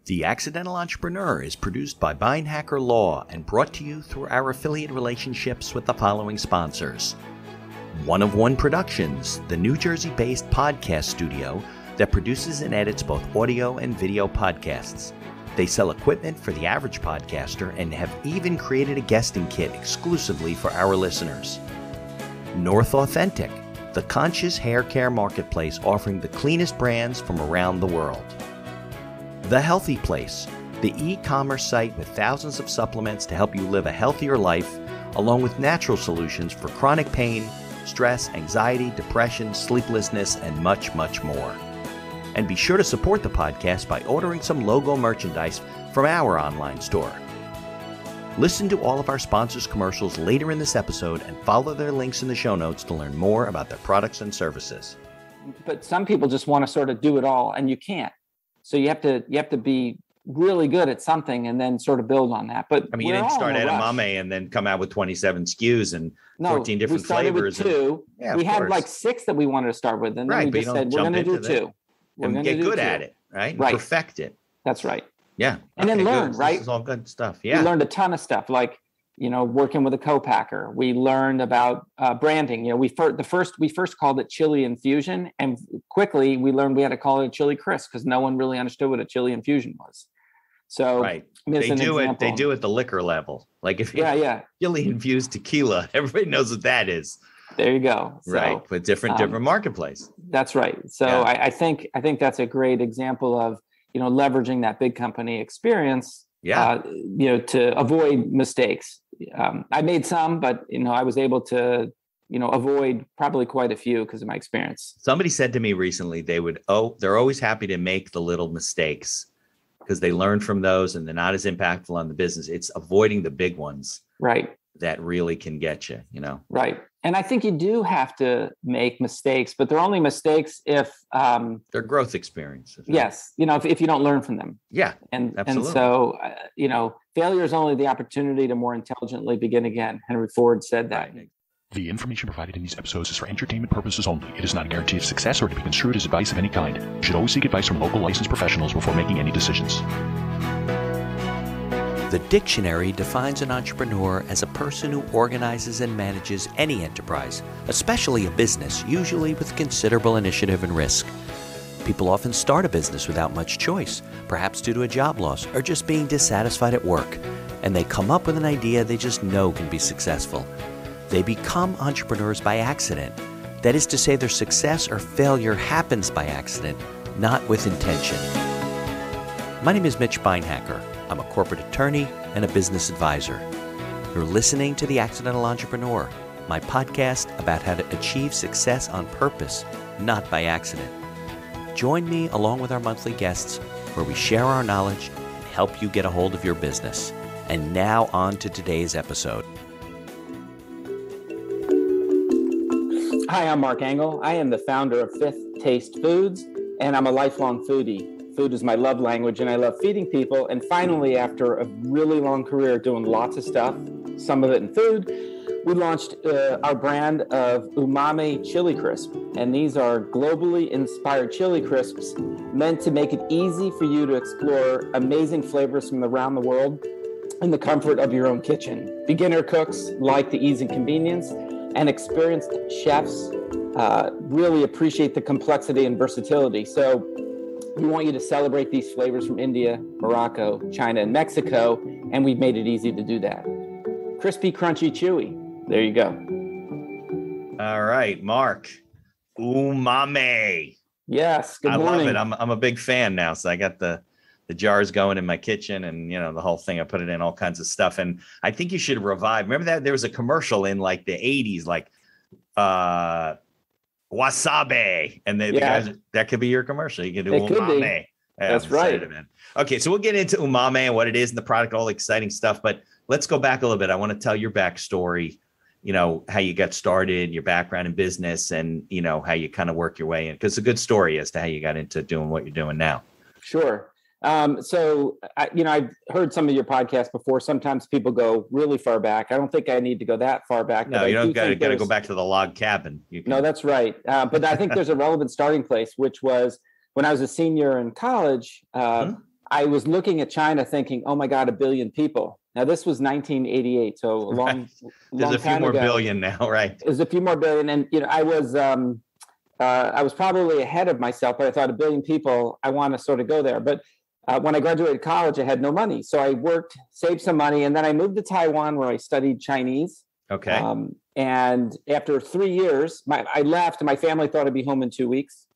The Accidental Entrepreneur is produced by Beinhacker Law and brought to you through our affiliate relationships with the following sponsors. One of One Productions, the New Jersey-based podcast studio that produces and edits both audio and video podcasts. They sell equipment for the average podcaster and have even created a guesting kit exclusively for our listeners. North Authentic, the conscious hair care marketplace offering the cleanest brands from around the world. The Healthy Place, the e-commerce site with thousands of supplements to help you live a healthier life, along with natural solutions for chronic pain, stress, anxiety, depression, sleeplessness, and much, much more. And be sure to support the podcast by ordering some logo merchandise from our online store. Listen to all of our sponsors' commercials later in this episode and follow their links in the show notes to learn more about their products and services. But some people just want to sort of do it all, and you can't. So you have to be really good at something and then sort of build on that. But I mean, you didn't start at Umami and then come out with 27 SKUs and 14 different flavors. With two. We had like 6 that we wanted to start with, and then we just said we're going to do 2. And get good at it, right? Right. Perfect it. That's right. Yeah. And then learn, good. right? This is all good stuff. Yeah. We learned a ton of stuff, like, working with a co-packer. We learned about branding. We first called it chili infusion, and quickly we learned we had to call it a chili crisp because no one really understood what a chili infusion was. So right. They do it the liquor level. Like if you chili infused tequila, everybody knows what that is. There you go. So, right. But different marketplace. That's right. So I think that's a great example of, leveraging that big company experience, to avoid mistakes. I made some, but, I was able to, avoid probably quite a few because of my experience. Somebody said to me recently, they're always happy to make the little mistakes because they learn from those and they're not as impactful on the business. It's avoiding the big ones. Right. That really can get you, Right. And I think you do have to make mistakes, but they're only mistakes if they're growth experiences. Right? Yes. If you don't learn from them. Yeah. And so, failure is only the opportunity to more intelligently begin again. Henry Ford said that. Right. The information provided in these episodes is for entertainment purposes only. It is not a guarantee of success or to be construed as advice of any kind. You should always seek advice from local licensed professionals before making any decisions. The dictionary defines an entrepreneur as a person who organizes and manages any enterprise, especially a business, usually with considerable initiative and risk. People often start a business without much choice, perhaps due to a job loss or just being dissatisfied at work, and they come up with an idea they just know can be successful. They become entrepreneurs by accident. That is to say, their success or failure happens by accident, not with intention. My name is Mitch Beinhacker. I'm a corporate attorney and a business advisor. You're listening to The Accidental Entrepreneur, my podcast about how to achieve success on purpose, not by accident. Join me along with our monthly guests where we share our knowledge and help you get a hold of your business. And now on to today's episode. Hi, I'm Mark Engel. I am the founder of Fifth Taste Foods, and I'm a lifelong foodie. Food is my love language, and I love feeding people. And finally, after a really long career doing lots of stuff, some of it in food, we launched our brand of Umami Chili Crisp. And these are globally inspired chili crisps meant to make it easy for you to explore amazing flavors from around the world in the comfort of your own kitchen. Beginner cooks like the ease and convenience, and experienced chefs really appreciate the complexity and versatility. So we want you to celebrate these flavors from India, Morocco, China, and Mexico, and we've made it easy to do that. Crispy, crunchy, chewy. There you go. All right, Mark. Umami. Yes, good morning. I love it. I'm a big fan now, so I got the jars going in my kitchen and, the whole thing. I put it in all kinds of stuff, and I think you should revive. Remember that there was a commercial in like the 80s, like wasabi, and the guys, that could be your commercial. You can do umami. That's right. Okay, so we'll get into umami and what it is and the product, all the exciting stuff. But let's go back a little bit. I want to tell your backstory. How you got started, your background in business, and how you kind of work your way in. Because it's a good story as to how you got into doing what you're doing now. Sure. So I've heard some of your podcasts before. Sometimes people go really far back. I don't think I need to go that far back. No, you don't got to go back to the log cabin. No, that's right. But I think there's a relevant starting place, which was when I was a senior in college. I was looking at China thinking, oh my God, 1 billion people. Now this was 1988, so a long, Right. There's long a few time more ago. billion now, right? There's a few more billion, and I was probably ahead of myself, but I thought 1 billion people, I want to sort of go there. But when I graduated college, I had no money, so I worked, saved some money, and then I moved to Taiwan where I studied Chinese. Okay. And after 3 years, I left, and my family thought I'd be home in 2 weeks.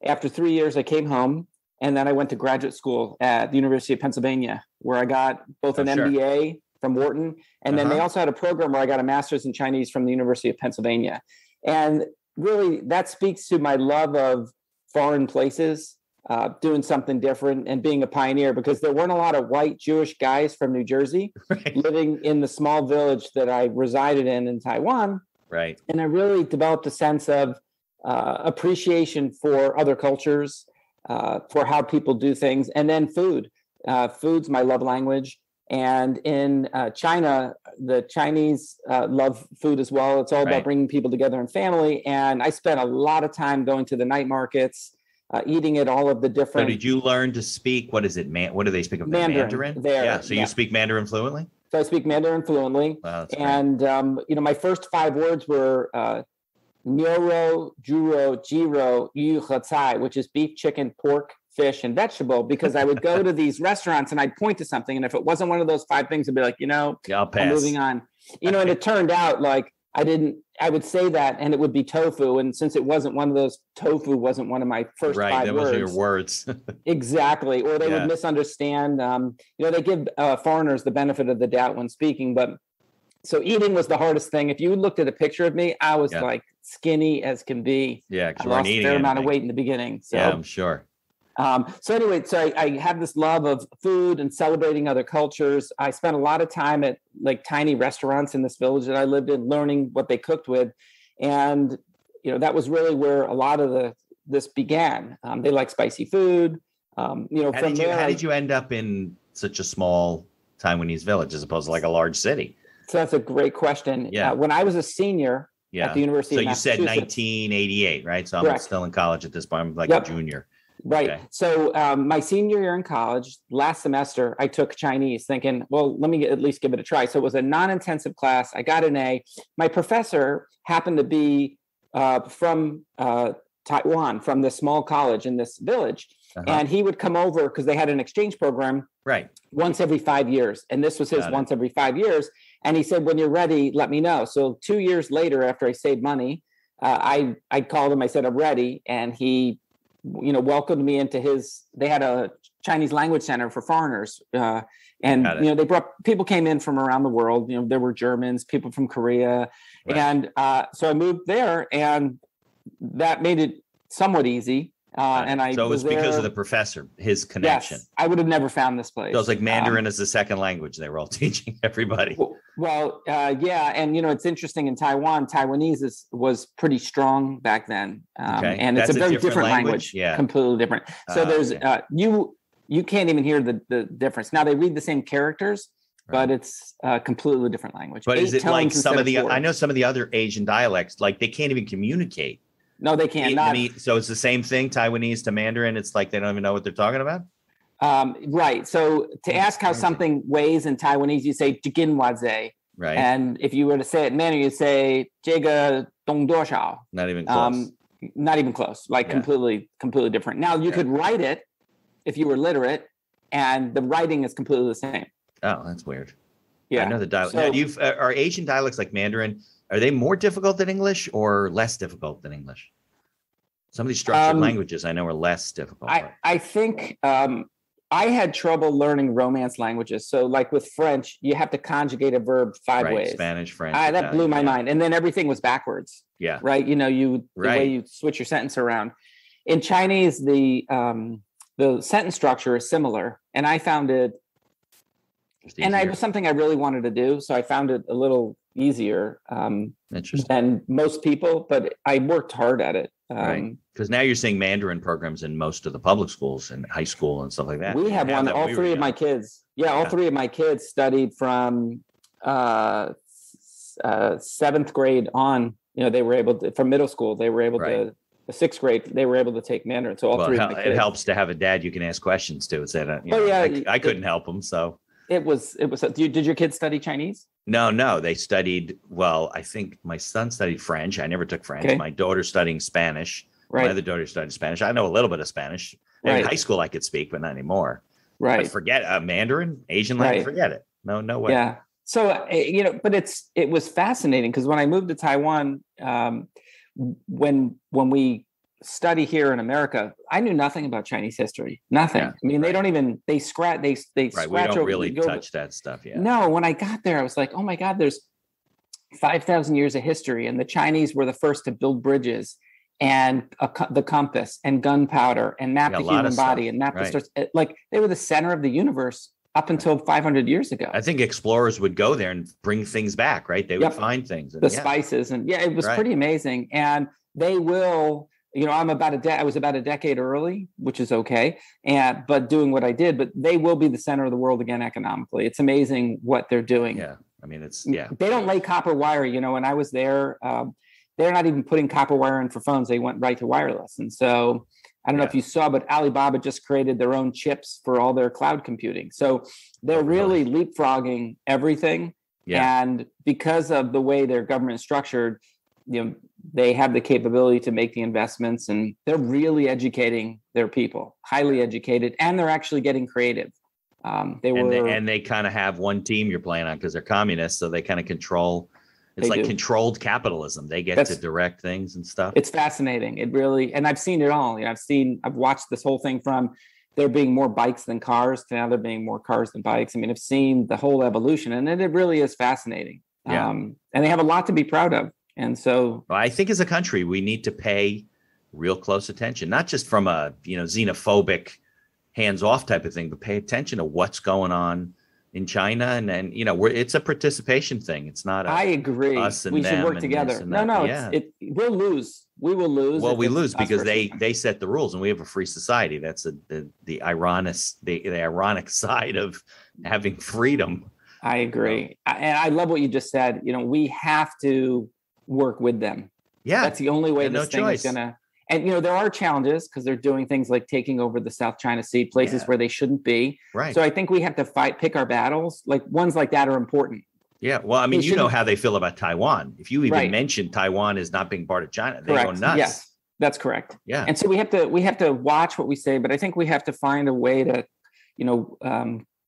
After 3 years, I came home, and then I went to graduate school at the University of Pennsylvania, where I got both an MBA from Wharton, and then they also had a program where I got a master's in Chinese from the University of Pennsylvania. And really, that speaks to my love of foreign places, doing something different and being a pioneer, because there weren't a lot of white Jewish guys from New Jersey living in the small village that I resided in Taiwan. Right. And I really developed a sense of appreciation for other cultures, for how people do things, and then food. Food's my love language. And in China, the Chinese love food as well. It's all about bringing people together in family. And I spent a lot of time going to the night markets, eating at all of the different. So did you learn to speak? What is it? What do they speak of? Mandarin? There. Yeah. So you speak Mandarin fluently? So I speak Mandarin fluently. Wow, and my first 5 words were Niuro, Juro, Jiro, Yu, Cai, which is beef, chicken, pork, fish, and vegetable, because I would go to these restaurants and I'd point to something. And if it wasn't one of those 5 things, I'd be like, I'll pass. I'm moving on. And it turned out like I would say that and it would be tofu. And since it wasn't one of those, tofu wasn't one of my first 5 words. Right, that was your words. Exactly. Or they would misunderstand. They give foreigners the benefit of the doubt when speaking, but so eating was the hardest thing. If you looked at a picture of me, I was like skinny as can be. Yeah, because I you weren't lost a eating fair anything. amount of weight in the beginning. So. Yeah, I'm sure. So anyway, I have this love of food and celebrating other cultures. I spent a lot of time at like tiny restaurants in this village that I lived in, learning what they cooked with. And, that was really where a lot of this began. They like spicy food. How did you end up in such a small Taiwanese village as opposed to like a large city? So that's a great question. Yeah. When I was a senior at the University of Massachusetts. So you said 1988, right? So I'm Correct. still in college at this point. I'm like a junior. Right. Okay. So my senior year in college, last semester, I took Chinese thinking, well, let me at least give it a try. So it was a non-intensive class. I got an A. My professor happened to be from Taiwan, from this small college in this village. And he would come over because they had an exchange program once every 5 years. And this was his once every 5 years. And he said, when you're ready, let me know. So 2 years later, after I saved money, I called him. I said, I'm ready. And he welcomed me into they had a Chinese language center for foreigners. They brought, people came in from around the world. There were Germans, people from Korea. Right. And so I moved there and that made it somewhat easy. So it was because of the professor, his connection. Yes, I would have never found this place. So it was like Mandarin as a second language. They were all teaching everybody. Well, and it's interesting in Taiwan, Taiwanese was pretty strong back then, and it's a very different language. Yeah, completely different. So there's you can't even hear the difference. Now they read the same characters, but it's a completely different language. But is it like some of the? I know some of the other Asian dialects, like they can't even communicate. No, they can't. So it's the same thing, Taiwanese to Mandarin. It's like they don't even know what they're talking about. Right. So to ask how something weighs in Taiwanese, you say "jiginwaze." Right. And if you were to say it in Mandarin, you say "jiga dong duoshao." Not even close. Not even close. Like completely different. Now you could write it if you were literate, and the writing is completely the same. Oh, that's weird. Yeah. I know the dialect. So, now, are Asian dialects like Mandarin? Are they more difficult than English or less difficult than English? Some of these structured languages I know are less difficult. I think I had trouble learning Romance languages. So like with French, you have to conjugate a verb 5 ways. Spanish, French. That blew my mind. And then everything was backwards. Yeah. Right. The way you switch your sentence around. In Chinese, the sentence structure is similar. And I found it, and it was something I really wanted to do. So I found it a little easier than most people, but I worked hard at it. Right. Because now you're seeing Mandarin programs in most of the public schools and high school and stuff like that. We have one. All three of my kids. Yeah, all three of my kids studied from 7th grade on. They were able to, from middle school, they were able to the sixth grade, they were able to take Mandarin. So all three of my kids. It helps to have a dad you can ask questions to. Instead of, I couldn't help them. So it was. Did your kids study Chinese? No, they studied. Well, I think my son studied French. I never took French. Okay. My daughter's studying Spanish. Right. My other daughter studied Spanish. I know a little bit of Spanish. Right. In high school, I could speak, but not anymore. Right. I forget Mandarin, Asian language. Forget it. No way. Yeah. So but it was fascinating because when I moved to Taiwan, when we study here in America, I knew nothing about Chinese history. Nothing. Yeah, I mean, they don't even scratch. They scratch we don't over. Really touch that stuff. Yeah. No. When I got there, I was like, oh my God, there's 5,000 years of history, and the Chinese were the first to build bridges and the compass and gunpowder and map the human body and map the stars. Like they were the center of the universe up until 500 years ago. I think explorers would go there and bring things back, right? They would find things. The spices. And it was pretty amazing. And they will, I was about a decade early, which is okay. But doing what I did, but they will be the center of the world again economically. It's amazing what they're doing. Yeah. I mean, They don't lay copper wire. When I was there, they're not even putting copper wire in for phones. They went right to wireless. And so I don't know if you saw, but Alibaba just created their own chips for all their cloud computing. So they're really leapfrogging everything. Yeah. And because of the way their government is structured, they have the capability to make the investments, and they're really educating their people, highly educated, and they're actually getting creative. They kind of have one team you're playing on because they're communists. So they kind of control. It's like controlled capitalism. They get to direct things and stuff. It's fascinating. It really, and I've seen it all. I've watched this whole thing from there being more bikes than cars to now there being more cars than bikes. I mean, I've seen the whole evolution, and it really is fascinating. Yeah. And they have a lot to be proud of. And so I think as a country, we need to pay real close attention, not just from a, xenophobic hands-off type of thing, but pay attention to what's going on in China, and it's a participation thing. It's not. I agree. Us and we should work together. We'll lose. We will lose. Well, we lose because they set the rules, and we have a free society. That's the ironic side of having freedom. I agree, and I love what you just said. We have to work with them. Yeah, that's the only way this thing is gonna. And, there are challenges because they're doing things like taking over the South China Sea, places where they shouldn't be. Right. So I think we have to pick our battles. Like ones like that are important. Yeah. Well, I mean, you know how they feel about Taiwan. If you even mention Taiwan as not being part of China, they go nuts. Yes, that's correct. Yeah. And so we have to watch what we say, but I think we have to find a way to,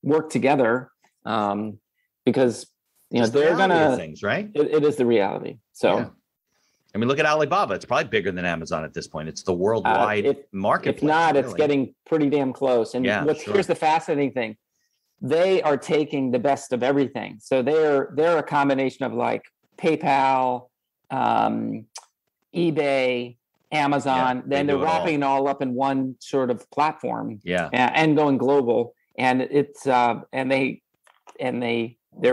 work together because, they're going to things, right? It is the reality. So. Yeah. I mean, look at Alibaba. It's probably bigger than Amazon at this point. It's the worldwide marketplace. If not, it's getting pretty damn close. And here's the fascinating thing. They are taking the best of everything. So they're a combination of like PayPal, eBay, Amazon. Then they're wrapping it all up in one sort of platform. Yeah. And going global. And it's they're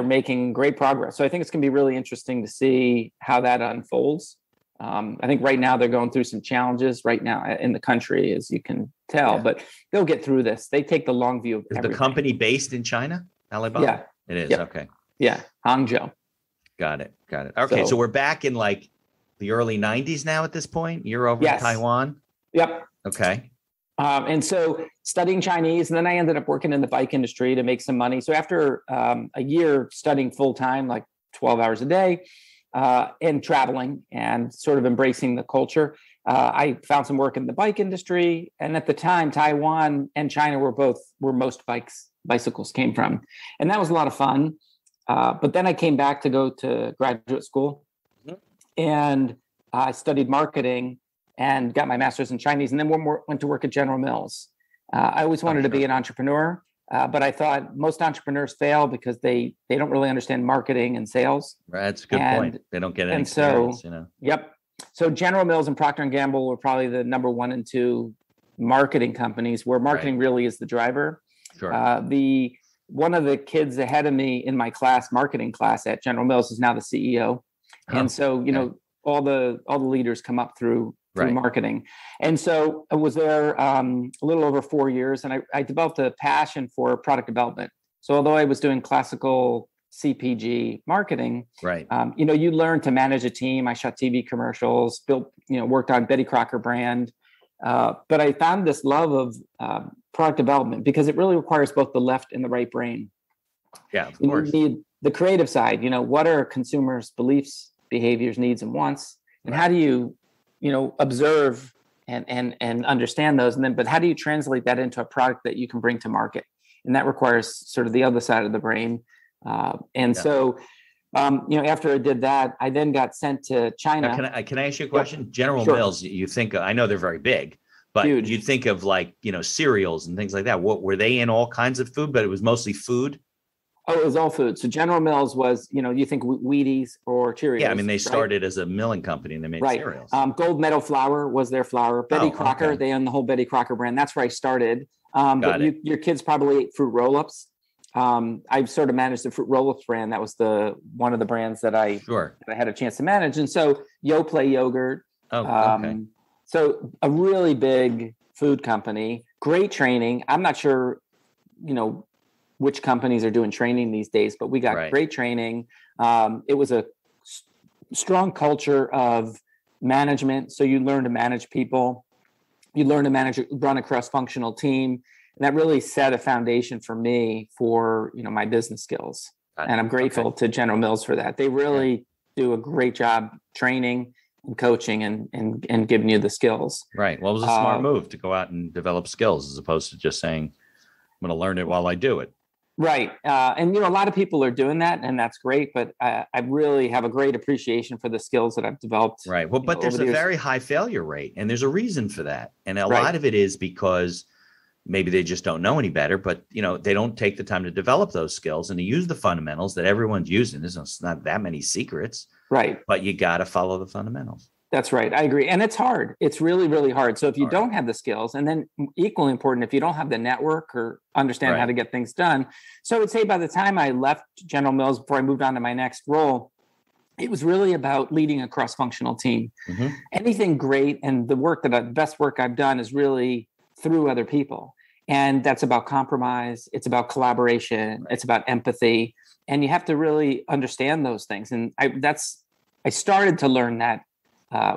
making great progress. So I think it's going to be really interesting to see how that unfolds. I think right now they're going through some challenges right now in the country, as you can tell, but they'll get through this. They take the long view of everything. Is the company based in China, Alibaba? Yeah. It is. Yep. Okay. Yeah. Hangzhou. Got it. Okay. So we're back in like the early 90s now at this point. You're over in Taiwan? Yep. Okay. And so studying Chinese, and then I ended up working in the bike industry to make some money. So after a year studying full time, like 12 hours a day, and traveling and sort of embracing the culture, I found some work in the bike industry. And at the time, Taiwan and China were where most bicycles came from. And that was a lot of fun. But then I came back to go to graduate school, and I studied marketing and got my master's in Chinese, and then went to work at General Mills. I always wanted to be an entrepreneur. But I thought most entrepreneurs fail because they don't really understand marketing and sales. Right, that's a good point. They don't get any experience, Yep. So General Mills and Procter & Gamble were probably the number 1 and 2 marketing companies where marketing really is the driver. Sure. One of the kids ahead of me in my marketing class at General Mills is now the CEO. And so, all the leaders come up through marketing. And so I was there a little over 4 years, and I developed a passion for product development. So although I was doing classical CPG marketing, you learn to manage a team. I shot TV commercials, built worked on Betty Crocker brand. But I found this love of product development because it really requires both the left and the right brain. Yeah, of course. You need the creative side. What are consumers' beliefs, behaviors, needs, and wants, and how do you, observe and understand those, but how do you translate that into a product that you can bring to market? And that requires sort of the other side of the brain. So, after I did that, I then got sent to China. Now, can I ask you a question? General Sure. Mills, you think, I know they're very big, but Huge. you think of like, cereals and things like that. What were they in all kinds of food, but it was mostly food? Oh, it was all food. So General Mills was, you think Wheaties or Cheerios. Yeah, I mean, they started as a milling company and they made cereals. Gold Medal flour was their flour. Betty Crocker, they own the whole Betty Crocker brand. That's where I started. But your kids probably ate fruit roll-ups. I've sort of managed the fruit roll-ups brand. That was one of the brands that I had a chance to manage. And so Yoplait yogurt. So a really big food company, great training. I'm not sure, which companies are doing training these days, but we got great training. It was a strong culture of management. So you learn to manage people, you learn to run a cross-functional team. And that really set a foundation for me for, my business skills. And I'm grateful to General Mills for that. They really do a great job training and coaching and giving you the skills. Right. Well, it was a smart move to go out and develop skills as opposed to just saying, I'm going to learn it while I do it. Right. And, a lot of people are doing that, and that's great. But I really have a great appreciation for the skills that I've developed. Right. Well, but there's a very high failure rate, and there's a reason for that. And a lot of it is because maybe they just don't know any better, but, they don't take the time to develop those skills and to use the fundamentals that everyone's using. There's not that many secrets. Right. But you got to follow the fundamentals. That's right. I agree. And it's hard. It's really, really hard. So if you don't have the skills, and then equally important, if you don't have the network or understand how to get things done. So I would say by the time I left General Mills, before I moved on to my next role, it was really about leading a cross-functional team. Mm-hmm. Anything great, and the best work I've done is really through other people. And that's about compromise. It's about collaboration. It's about empathy. And you have to really understand those things. And I started to learn that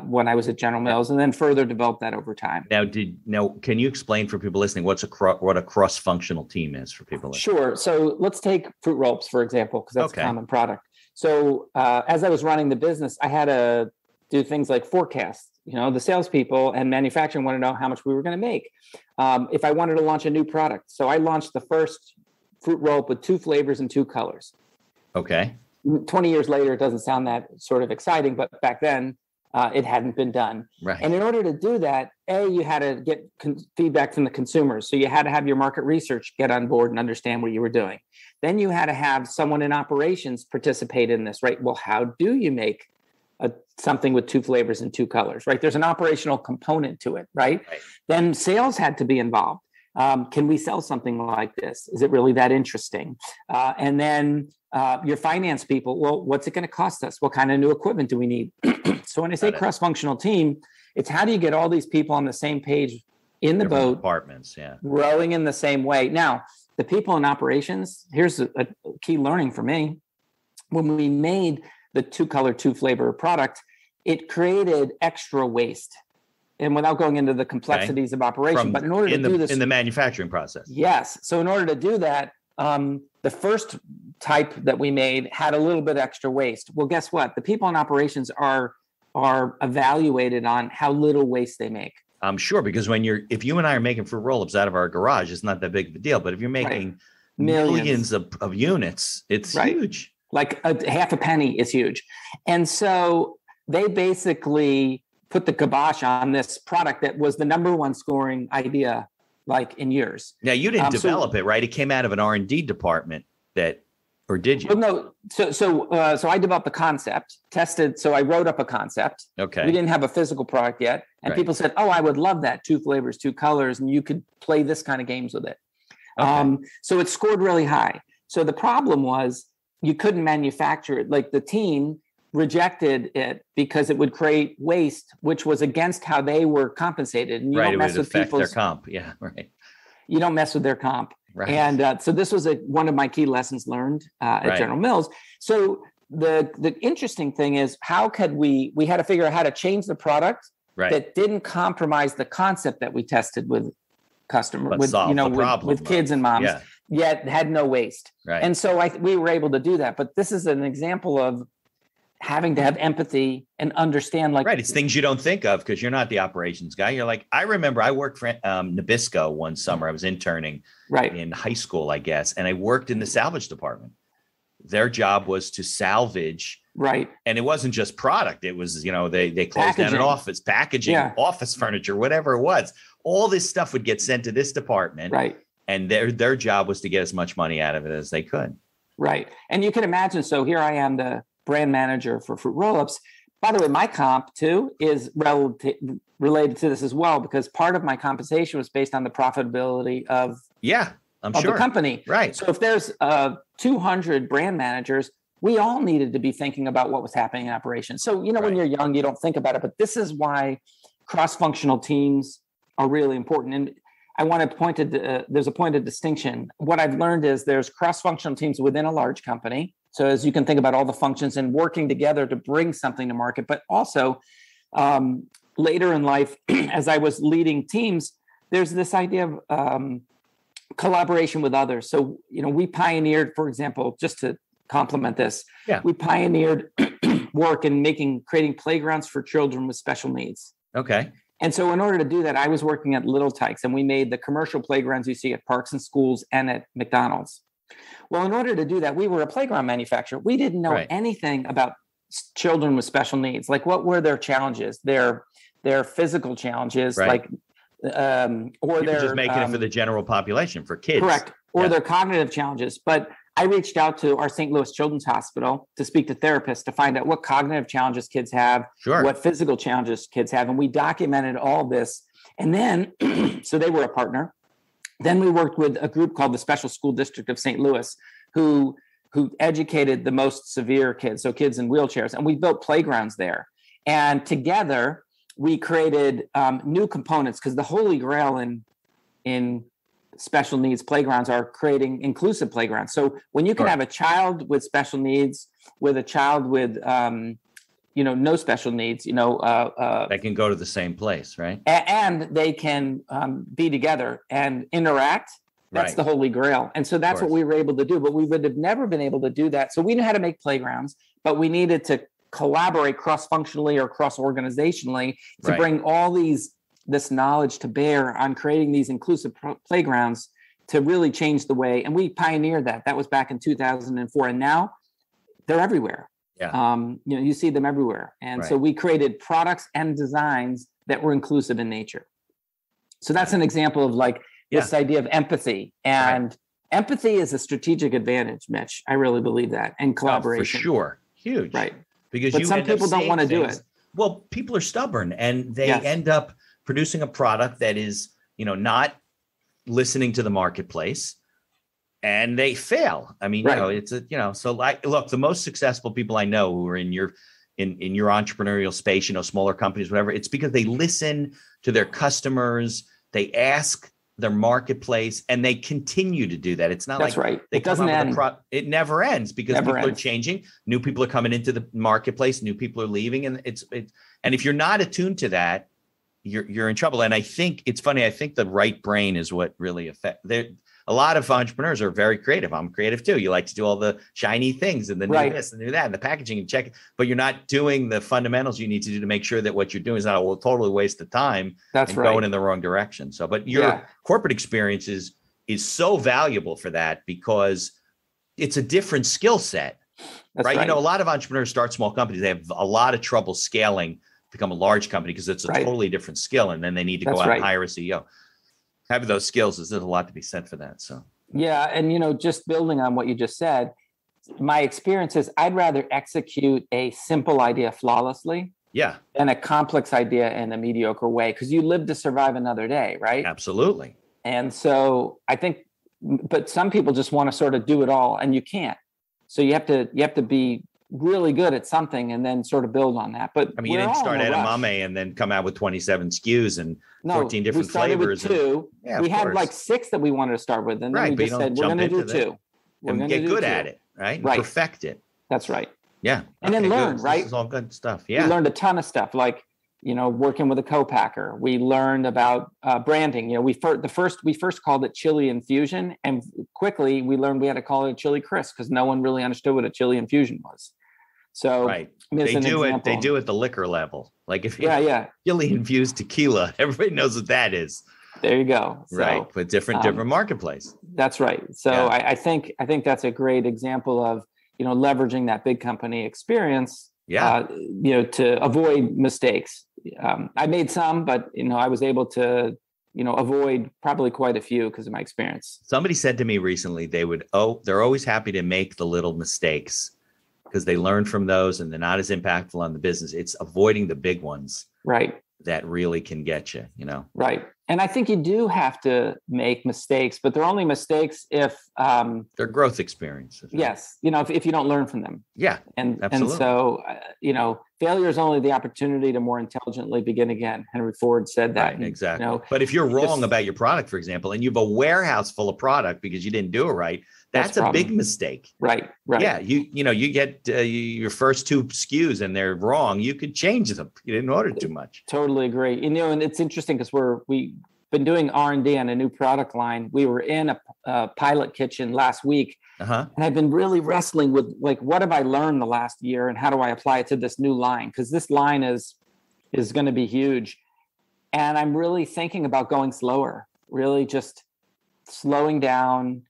when I was at General Mills, and then further developed that over time. Now, can you explain for people listening what a cross-functional team is for people listening? Sure. So let's take fruit roll-ups, for example, because that's a common product. So as I was running the business, I had to do things like forecasts. The salespeople and manufacturing want to know how much we were going to make. If I wanted to launch a new product. So I launched the first fruit roll-up with 2 flavors and 2 colors. Okay. 20 years later, it doesn't sound that sort of exciting, but back then, it hadn't been done. Right. And in order to do that, you had to get feedback from the consumers. So you had to have your market research get on board and understand what you were doing. Then you had to have someone in operations participate in this, right? Well, how do you make something with 2 flavors and 2 colors, right? There's an operational component to it, right? Then sales had to be involved. Can we sell something like this? Is it really that interesting? And then your finance people, well, what's it going to cost us? What kind of new equipment do we need? So when I say cross-functional team, it's how do you get all these people on the same page in the boat, departments, rowing in the same way. Now, the people in operations, here's a key learning for me. When we made the 2-color, 2-flavor product, it created extra waste. And without going into the complexities of operation, but in order to do this in the manufacturing process. Yes. So in order to do that, the first type that we made had a little bit extra waste. Well, guess what? The people in operations are evaluated on how little waste they make. I'm sure, because if you and I are making fruit roll-ups out of our garage, it's not that big of a deal. But if you're making millions of units, it's huge. Like half a penny is huge. And so they basically put the kibosh on this product that was the number 1 scoring idea in years. Now, you didn't develop it, right? It came out of an R&D department or did you? Well, no. So I developed the concept, tested. So I wrote up a concept. Okay. We didn't have a physical product yet. And people said, I would love that. 2 flavors, 2 colors. And you could play this kind of games with it. Okay. So it scored really high. So the problem was you couldn't manufacture it. Like the team rejected it because it would create waste, which was against how they were compensated. And you don't mess with their comp. Yeah, right. You don't mess with their comp. Right. And so this was one of my key lessons learned at General Mills. So the interesting thing is, how could we had to figure out how to change the product that didn't compromise the concept that we tested with customers, with kids and moms, yet had no waste. Right. And so we were able to do that. But this is an example of having to have empathy and understand, like, it's things you don't think of because you're not the operations guy. You're like, I remember I worked for Nabisco one summer. I was interning in high school, I guess. And I worked in the salvage department. Their job was to salvage. Right. And it wasn't just product. It was, they closed down an office, packaging, office furniture, whatever it was. All this stuff would get sent to this department. Right. And their job was to get as much money out of it as they could. Right. And you can imagine. So here I am, the brand manager for Fruit Roll-Ups. By the way, my comp too is related to this as well, because part of my compensation was based on the profitability of the company. Right. So if there's 200 brand managers, we all needed to be thinking about what was happening in operations. So, when you're young, you don't think about it, but this is why cross-functional teams are really important. And I want to point to, there's a point of distinction. What I've learned is there's cross-functional teams within a large company. So as you can think about all the functions and working together to bring something to market, but also later in life, as I was leading teams, there's this idea of collaboration with others. So, we pioneered, for example, just to complement this, we pioneered work in creating playgrounds for children with special needs. Okay. And so in order to do that, I was working at Little Tikes, and we made the commercial playgrounds you see at parks and schools and at McDonald's. Well, in order to do that, we were a playground manufacturer. We didn't know anything about children with special needs. Like, what were their challenges, their physical challenges, or they're just making it for the general population, for kids. Correct. Or their cognitive challenges. But I reached out to our St. Louis Children's Hospital to speak to therapists to find out what cognitive challenges kids have, what physical challenges kids have. And we documented all this. And then, so they were a partner. Then we worked with a group called the Special School District of St. Louis, who educated the most severe kids, so kids in wheelchairs. And we built playgrounds there. And together, we created new components, because the holy grail in special needs playgrounds are creating inclusive playgrounds. So when you can have a child with special needs with a child with no special needs, they can go to the same place, right? And they can be together and interact. That's the holy grail. And so that's what we were able to do, but we would have never been able to do that. So we knew how to make playgrounds, but we needed to collaborate cross-functionally or cross-organizationally to bring all this knowledge to bear on creating these inclusive playgrounds to really change the way. And we pioneered that. That was back in 2004. And now they're everywhere. Yeah. You see them everywhere. And so we created products and designs that were inclusive in nature. So that's an example of this idea of empathy. And empathy is a strategic advantage, Mitch. I really believe that. And collaboration. For sure. Huge. Right. Because some people don't want to do it. Well, people are stubborn, and they end up producing a product that is, not listening to the marketplace, and they fail. I mean, it's look, the most successful people I know who are in your entrepreneurial space, smaller companies, whatever, it's because they listen to their customers, they ask their marketplace, and they continue to do that. It's not they it doesn't end. It never ends, because people are changing. New people are coming into the marketplace. New people are leaving, and and if you're not attuned to that, you're in trouble. And I think it's funny. I think the right brain is what really affects. A lot of entrepreneurs are very creative. I'm creative too. You like to do all the shiny things and the new this and new that and the packaging and check, but you're not doing the fundamentals you need to do to make sure that what you're doing is not a totally waste of time. Going in the wrong direction. So, but your corporate experience is so valuable for that, because it's a different skill set, right? A lot of entrepreneurs start small companies. They have a lot of trouble scaling, become a large company, because it's a totally different skill. And then they need to go out and hire a CEO. Having those skills, there's a lot to be said for that. So, and, just building on what you just said, my experience is I'd rather execute a simple idea flawlessly than a complex idea in a mediocre way, because you live to survive another day, right? Absolutely. And so I think, but some people just want to sort of do it all, and you can't. So you have to be really good at something and then sort of build on that. But I mean, you didn't start at Umami and then come out with 27 SKUs and 14 different flavors. With two. We had like 6 that we wanted to start with, and then we just said we're going to do 2. And get good at it, right? Perfect it. That's right. Yeah. And then learn, right? This is all good stuff. Yeah. We learned a ton of stuff, like, working with a co-packer. We learned about branding. We first called it chili infusion, and quickly we learned we had to call it a chili crisp because no one really understood what a chili infusion was. So right. They do it at the liquor level. Like if you chili infused tequila, everybody knows what that is. There you go. So, right. But different marketplace. That's right. So I think that's a great example of, leveraging that big company experience, to avoid mistakes. I made some, but, I was able to, avoid probably quite a few because of my experience. Somebody said to me recently, they're always happy to make the little mistakes because they learn from those and they're not as impactful on the business. It's avoiding the big ones. Right. That really can get you, Right. And I think you do have to make mistakes, but they're only mistakes if they're growth experiences. Right? Yes. If you don't learn from them. Yeah. Absolutely. And so, failure is only the opportunity to more intelligently begin again. Henry Ford said that. Right, exactly. But if you're wrong about your product, for example, and you have a warehouse full of product because you didn't do it right, that's a big mistake. Right. Yeah. You get your first 2 SKUs and they're wrong. You could change them. You didn't order too much. Totally agree. And it's interesting because we've been doing R&D on a new product line. We were in a pilot kitchen last week. And I've been really wrestling with, like, what have I learned the last year and how do I apply it to this new line? Because this line is going to be huge. And I'm really thinking about going slower, really just slowing down,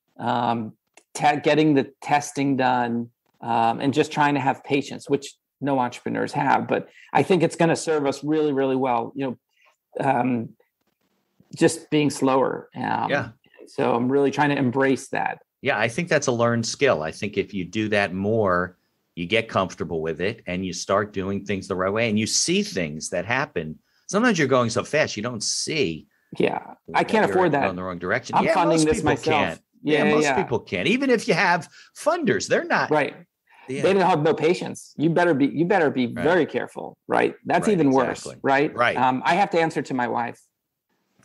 getting the testing done, and just trying to have patience, which no entrepreneurs have. But I think it's going to serve us really, really well, just being slower. So I'm really trying to embrace that. Yeah, I think that's a learned skill. I think if you do that more, you get comfortable with it and you start doing things the right way and you see things that happen. Sometimes you're going so fast, you don't see. Yeah, I can't afford that. In the wrong direction. I'm funding this myself. Can't. Most people can't. Even if you have funders, they're not. Right. Yeah. They don't have no patience. You better be very careful. Right. That's even worse. Right. Right. I have to answer to my wife.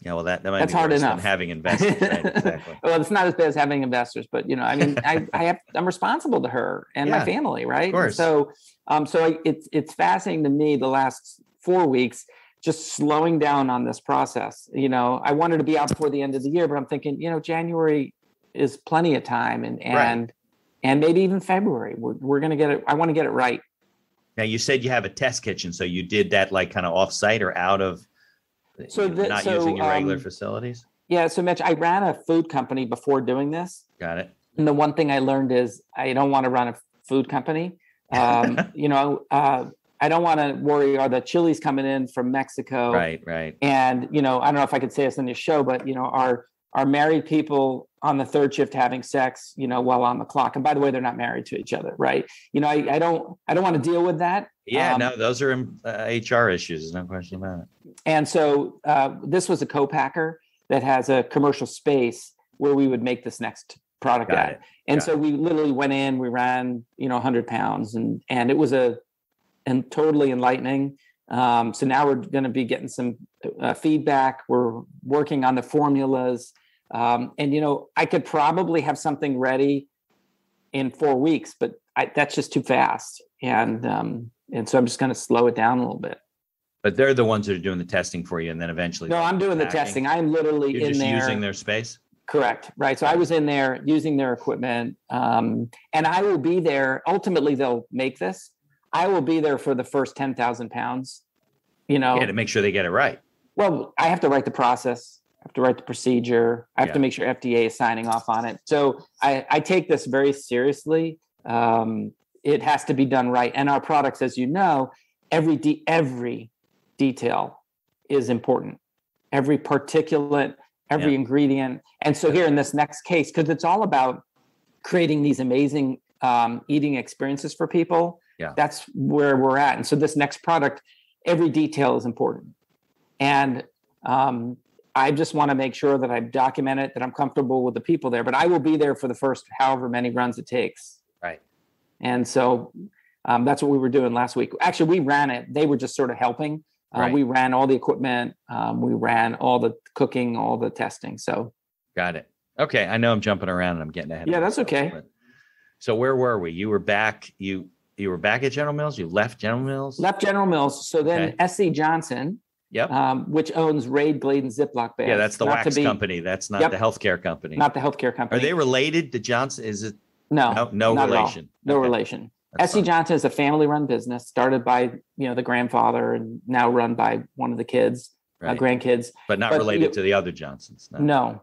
Yeah, well, that might that's be hard worse enough. Than having investors. Right? Exactly. Well, it's not as bad as having investors, but I'm responsible to her and my family, right? Of course. So it's fascinating to me the last 4 weeks, just slowing down on this process. I wanted to be out before the end of the year, but I'm thinking, January is plenty of time, and maybe even February. We're gonna get it. I want to get it right. Now, you said you have a test kitchen, so you did that like kind of off-site or out of. Not using your regular facilities? Yeah. So Mitch, I ran a food company before doing this. Got it. And the one thing I learned is I don't want to run a food company. I don't want to worry, are the chilies coming in from Mexico? Right. And, I don't know if I could say this on your show, but, are married people on the third shift having sex, while on the clock? And by the way, they're not married to each other. Right. I don't want to deal with that. Yeah, no, those are HR issues. There's no question about it. And so this was a co-packer that has a commercial space where we would make this next product at. And so we literally went in, we ran, 100 pounds and it was totally enlightening. So now we're going to be getting some feedback. We're working on the formulas. And, I could probably have something ready in 4 weeks, but that's just too fast. And so I'm just going to slow it down a little bit. But they're the ones that are doing the testing for you, and then eventually. No, I'm doing the testing. I'm literally You're in just there using their space. Correct. Right. So I was in there using their equipment, and I will be there. Ultimately, they'll make this. I will be there for the first 10,000 pounds. To make sure they get it right. Well, I have to write the process. I have to write the procedure. I have to make sure FDA is signing off on it. So I take this very seriously. It has to be done right. And our products, as you know, every detail is important. Every particulate, every ingredient. And so here in this next case, because it's all about creating these amazing eating experiences for people, that's where we're at. And so this next product, every detail is important. And I just want to make sure that I document it, that I'm comfortable with the people there. But I will be there for the first however many runs it takes. Right. And so that's what we were doing last week. Actually, we ran it. They were just sort of helping. We ran all the equipment. We ran all the cooking, all the testing. So got it. Okay. I know I'm jumping around and I'm getting ahead. Yeah, that's okay. So where were we? You were back. you were back at General Mills. You left General Mills. Left General Mills. So then SC Johnson, which owns Raid, Glade, and Ziploc bags. Yeah, that's the wax company. That's not the healthcare company. Not the healthcare company. Are they related to Johnson? Is it? No relation. No relation. SC Johnson is a family-run business started by the grandfather and now run by one of the kids, grandkids, but not related to the other Johnsons. No.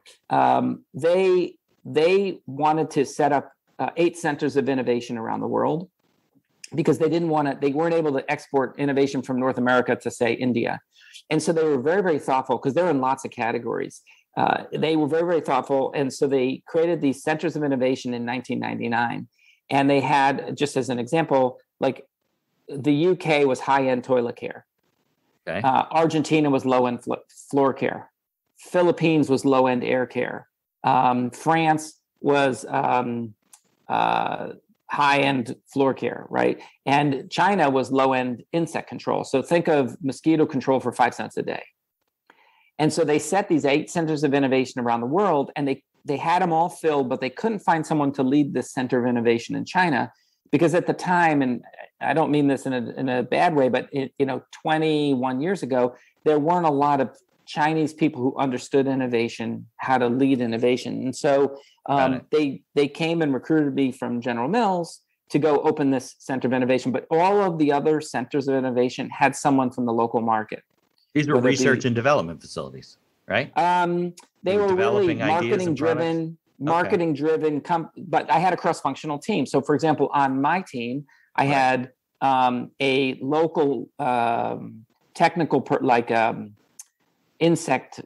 They wanted to set up 8 centers of innovation around the world because they weren't able to export innovation from North America to, say, India. And so they were very, very thoughtful because they're in lots of categories. They were very, very thoughtful. And so they created these centers of innovation in 1999. And they had, just as an example, like the UK was high-end toilet care. Okay. Argentina was low-end floor care. Philippines was low-end air care. France was high-end floor care, right? And China was low-end insect control. So think of mosquito control for 5 cents a day. And so they set these 8 centers of innovation around the world, and they had them all filled, but they couldn't find someone to lead this center of innovation in China because at the time, and I don't mean this in a bad way, but 21 years ago, there weren't a lot of Chinese people who understood innovation, how to lead innovation. And so they came and recruited me from General Mills to go open this center of innovation. But all of the other centers of innovation had someone from the local market. These were research and development facilities, right? They were really marketing driven, but I had a cross-functional team. So for example, on my team, I had a local technical, insect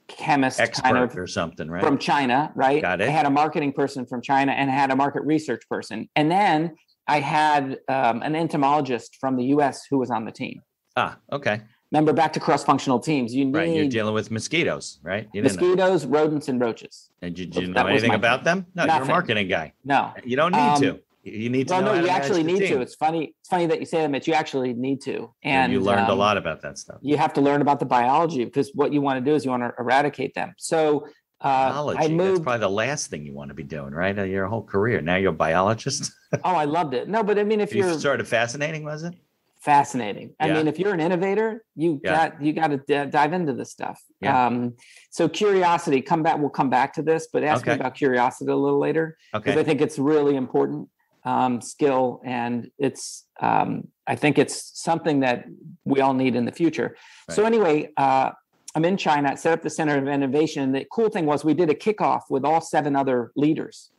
chemist expert or something, right? From China, right? Got it. I had a marketing person from China and I had a market research person. And then I had an entomologist from the US who was on the team. Ah, okay. Remember, back to cross-functional teams. You're dealing with mosquitoes, right? Mosquitoes, rodents, and roaches. And did you know anything about them? No, Nothing. You're a marketing guy. No. You don't need to. You need to know. No, you actually need to. It's funny that you say that, Mitch. You actually need to. And you learned a lot about that stuff. You have to learn about the biology because what you want to do is you want to eradicate them. So biology, that's probably the last thing you want to be doing, right? Your whole career. Now you're a biologist. Oh, I loved it. No, but I mean, if you're sort of fascinating, was it? Fascinating. I mean, if you're an innovator, you got to dive into this stuff. Yeah. So curiosity, we'll come back to this, but ask me about curiosity a little later. Because I think it's really important skill. And it's, I think it's something that we all need in the future. Right. So anyway, I'm in China, set up the Center of Innovation. And the cool thing was we did a kickoff with all 7 other leaders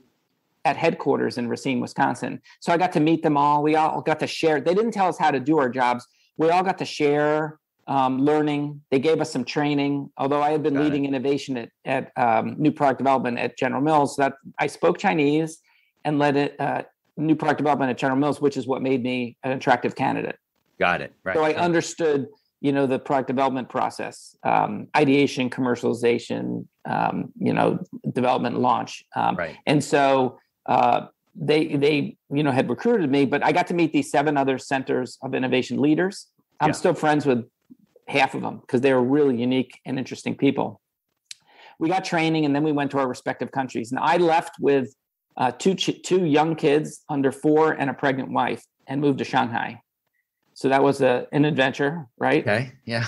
at headquarters in Racine, Wisconsin. So I got to meet them all. We all got to share. They didn't tell us how to do our jobs. We all got to share learning. They gave us some training. Although I had been leading innovation at new product development at General Mills, that I spoke Chinese and led it new product development at General Mills, which is what made me an attractive candidate. Got it. Right. So I understood, the product development process, ideation, commercialization, development, launch. Right. And so they had recruited me, but I got to meet these 7 other centers of innovation leaders. I'm still friends with half of them because they were really unique and interesting people. We got training and then we went to our respective countries. And I left with two young kids under 4 and a pregnant wife and moved to Shanghai. So that was an adventure, right? Okay. Yeah.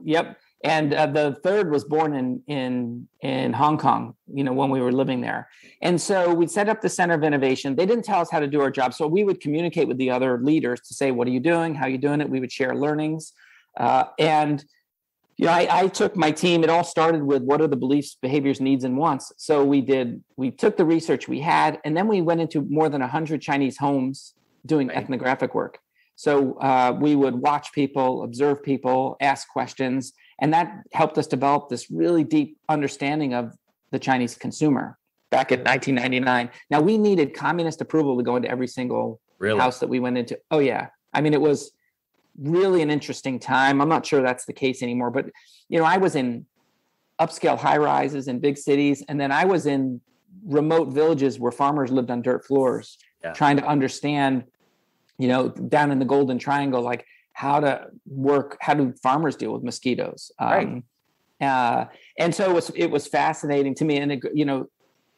Yep. And the third was born in Hong Kong, when we were living there. And so we set up the Center of Innovation. They didn't tell us how to do our job. So we would communicate with the other leaders to say, what are you doing? How are you doing it? We would share learnings. I took my team. It all started with what are the beliefs, behaviors, needs, and wants. So we took the research we had, and then we went into more than 100 Chinese homes doing ethnographic work. So we would watch people, observe people, ask questions. And that helped us develop this really deep understanding of the Chinese consumer back in 1999. Now, we needed communist approval to go into every single house that we went into. Oh, yeah. I mean, it was really an interesting time. I'm not sure that's the case anymore. But, I was in upscale high-rises in big cities. And then I was in remote villages where farmers lived on dirt floors, trying to understand, down in the Golden Triangle, like, how do farmers deal with mosquitoes? And so it was fascinating to me. And,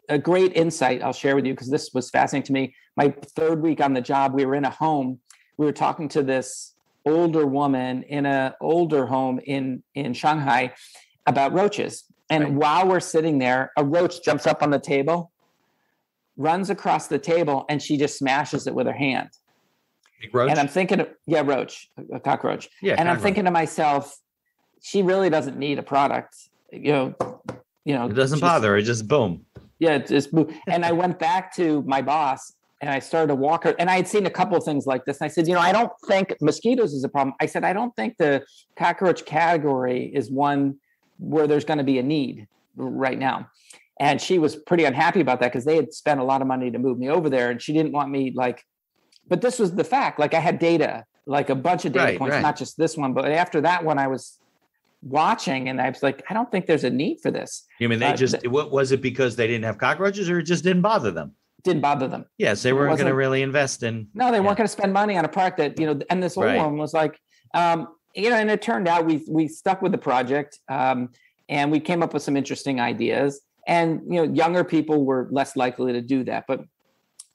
a great insight I'll share with you, because this was fascinating to me. My third week on the job, we were in a home. We were talking to this older woman in an older home in Shanghai about roaches. And while we're sitting there, a roach jumps up on the table, runs across the table, and she just smashes it with her hand. Big roach? And I'm thinking, roach, a cockroach. Yeah, and I'm thinking to myself, she really doesn't need a product. It doesn't bother her, just boom. Yeah, and I went back to my boss and I started to walk her, and I had seen a couple of things like this. And I said, I don't think mosquitoes is a problem. I said, I don't think the cockroach category is one where there's going to be a need right now. And she was pretty unhappy about that, because they had spent a lot of money to move me over there, and she didn't want me but this was the fact. I had data, a bunch of data points, not just this one. But after that one, I was watching and I was like, I don't think there's a need for this. You mean what was it, because they didn't have cockroaches, or it just didn't bother them? Didn't bother them. Yes, they weren't going to really invest in. No, they weren't going to spend money on a product that, and this old one was and it turned out we stuck with the project, and we came up with some interesting ideas, and, younger people were less likely to do that, but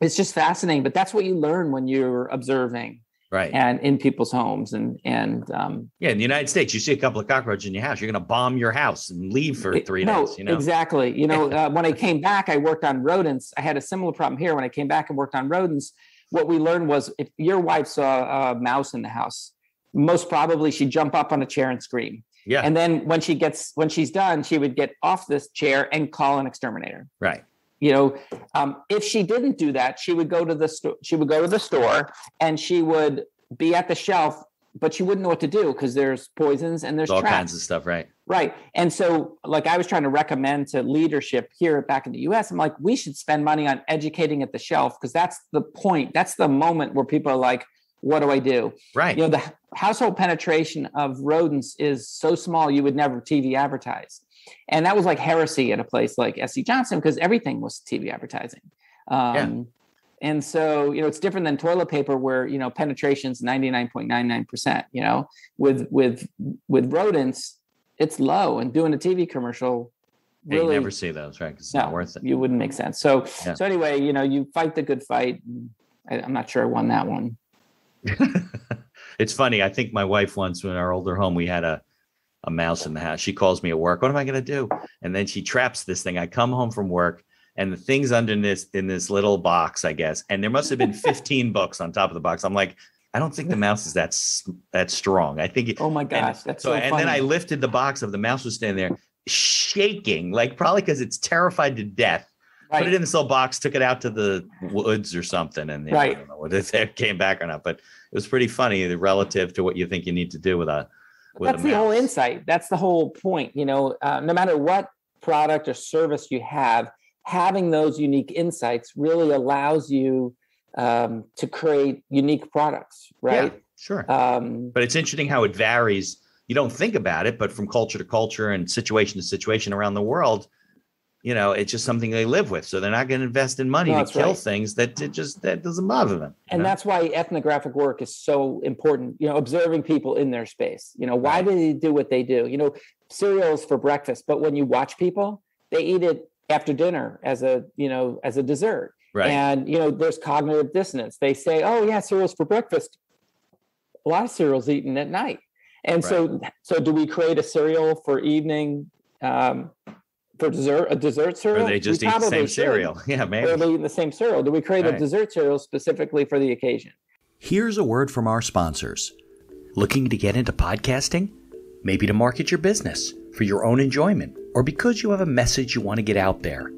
it's just fascinating. But that's what you learn when you're observing. Right. And in people's homes and in the United States, you see a couple of cockroaches in your house, you're going to bomb your house and leave for 3 days. Exactly. When I came back, I worked on rodents. I had a similar problem here. When I came back and worked on rodents, what we learned was, if your wife saw a mouse in the house, most probably she'd jump up on a chair and scream. Yeah. And then when she's done, she would get off this chair and call an exterminator. Right. If she didn't do that, she would go to the store. She would go to the store and she would be at the shelf, but she wouldn't know what to do, because there's poisons and there's all traps. Kinds of stuff, right? Right. And so, I was trying to recommend to leadership here back in the U.S. I'm like, we should spend money on educating at the shelf, because that's the point. That's the moment where people are like, what do I do? Right. The household penetration of rodents is so small, you would never TV advertise. And that was like heresy at a place like S.C. Johnson, because everything was TV advertising. And so, it's different than toilet paper, where, penetration's 99.99%, with rodents, it's low, and doing a TV commercial, really, you never see those, right? 'Cause it's not worth it. You wouldn't make sense. So anyway, you fight the good fight. I'm not sure I won that one. It's funny. I think my wife once, in our older home, we had a mouse in the house. She calls me at work. What am I going to do? And then she traps this thing. I come home from work, and the thing's in this little box, I guess. And there must have been 15 books on top of the box. I'm like, I don't think the mouse is that strong. I think. Oh my gosh, that's so funny. And then I lifted the box of the mouse was standing there shaking, probably because it's terrified to death. Right. Put it in this little box, took it out to the woods or something, and I don't know whether it came back or not. But it was pretty funny relative to what you think you need to do with a. That's the whole insight. That's the whole point. No matter what product or service you have, having those unique insights really allows you to create unique products, right? Yeah, sure. But it's interesting how it varies. You don't think about it, but from culture to culture and situation to situation around the world, it's just something they live with. So they're not going to invest in money to kill things that doesn't bother them. And that's why ethnographic work is so important, observing people in their space. Why do they do what they do? Cereals for breakfast, but when you watch people, they eat it after dinner as a dessert. Right. And, there's cognitive dissonance. They say, oh yeah, cereals for breakfast. A lot of cereals eaten at night. And so do we create a cereal for evening, for dessert, a dessert cereal? Or they just eat the same cereal. Yeah, maybe. Or they eat the same cereal. Do we create a dessert cereal specifically for the occasion? Here's a word from our sponsors. Looking to get into podcasting? Maybe to market your business for your own enjoyment, or because you have a message you want to get out there.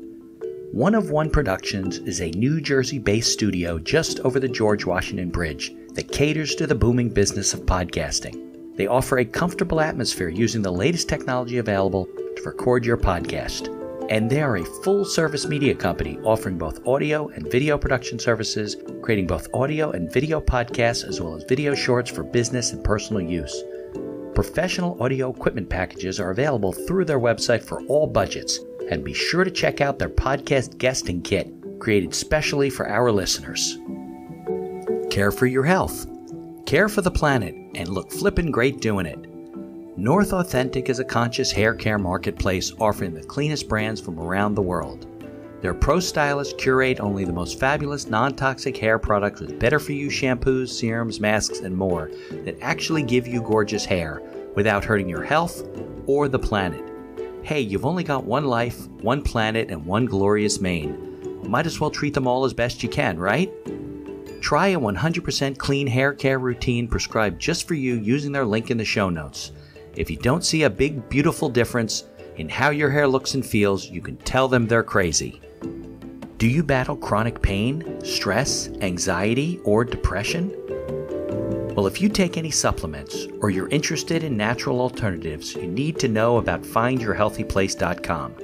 One of One Productions is a New Jersey-based studio just over the George Washington Bridge that caters to the booming business of podcasting. They offer a comfortable atmosphere using the latest technology available to record your podcast. And they are a full-service media company offering both audio and video production services, creating both audio and video podcasts as well as video shorts for business and personal use. Professional audio equipment packages are available through their website for all budgets, and be sure to check out their podcast guesting kit, created specially for our listeners. Care for your health, care for the planet, and look flippin' great doing it. North Authentic is a conscious hair care marketplace offering the cleanest brands from around the world. Their pro stylists curate only the most fabulous non-toxic hair products with better-for-you shampoos, serums, masks, and more that actually give you gorgeous hair without hurting your health or the planet. Hey, you've only got one life, one planet, and one glorious mane. Might as well treat them all as best you can, right? Try a 100% clean hair care routine prescribed just for you using their link in the show notes. If you don't see a big, beautiful difference in how your hair looks and feels, you can tell them they're crazy. Do you battle chronic pain, stress, anxiety, or depression? Well, if you take any supplements or you're interested in natural alternatives, you need to know about findyourhealthyplace.com.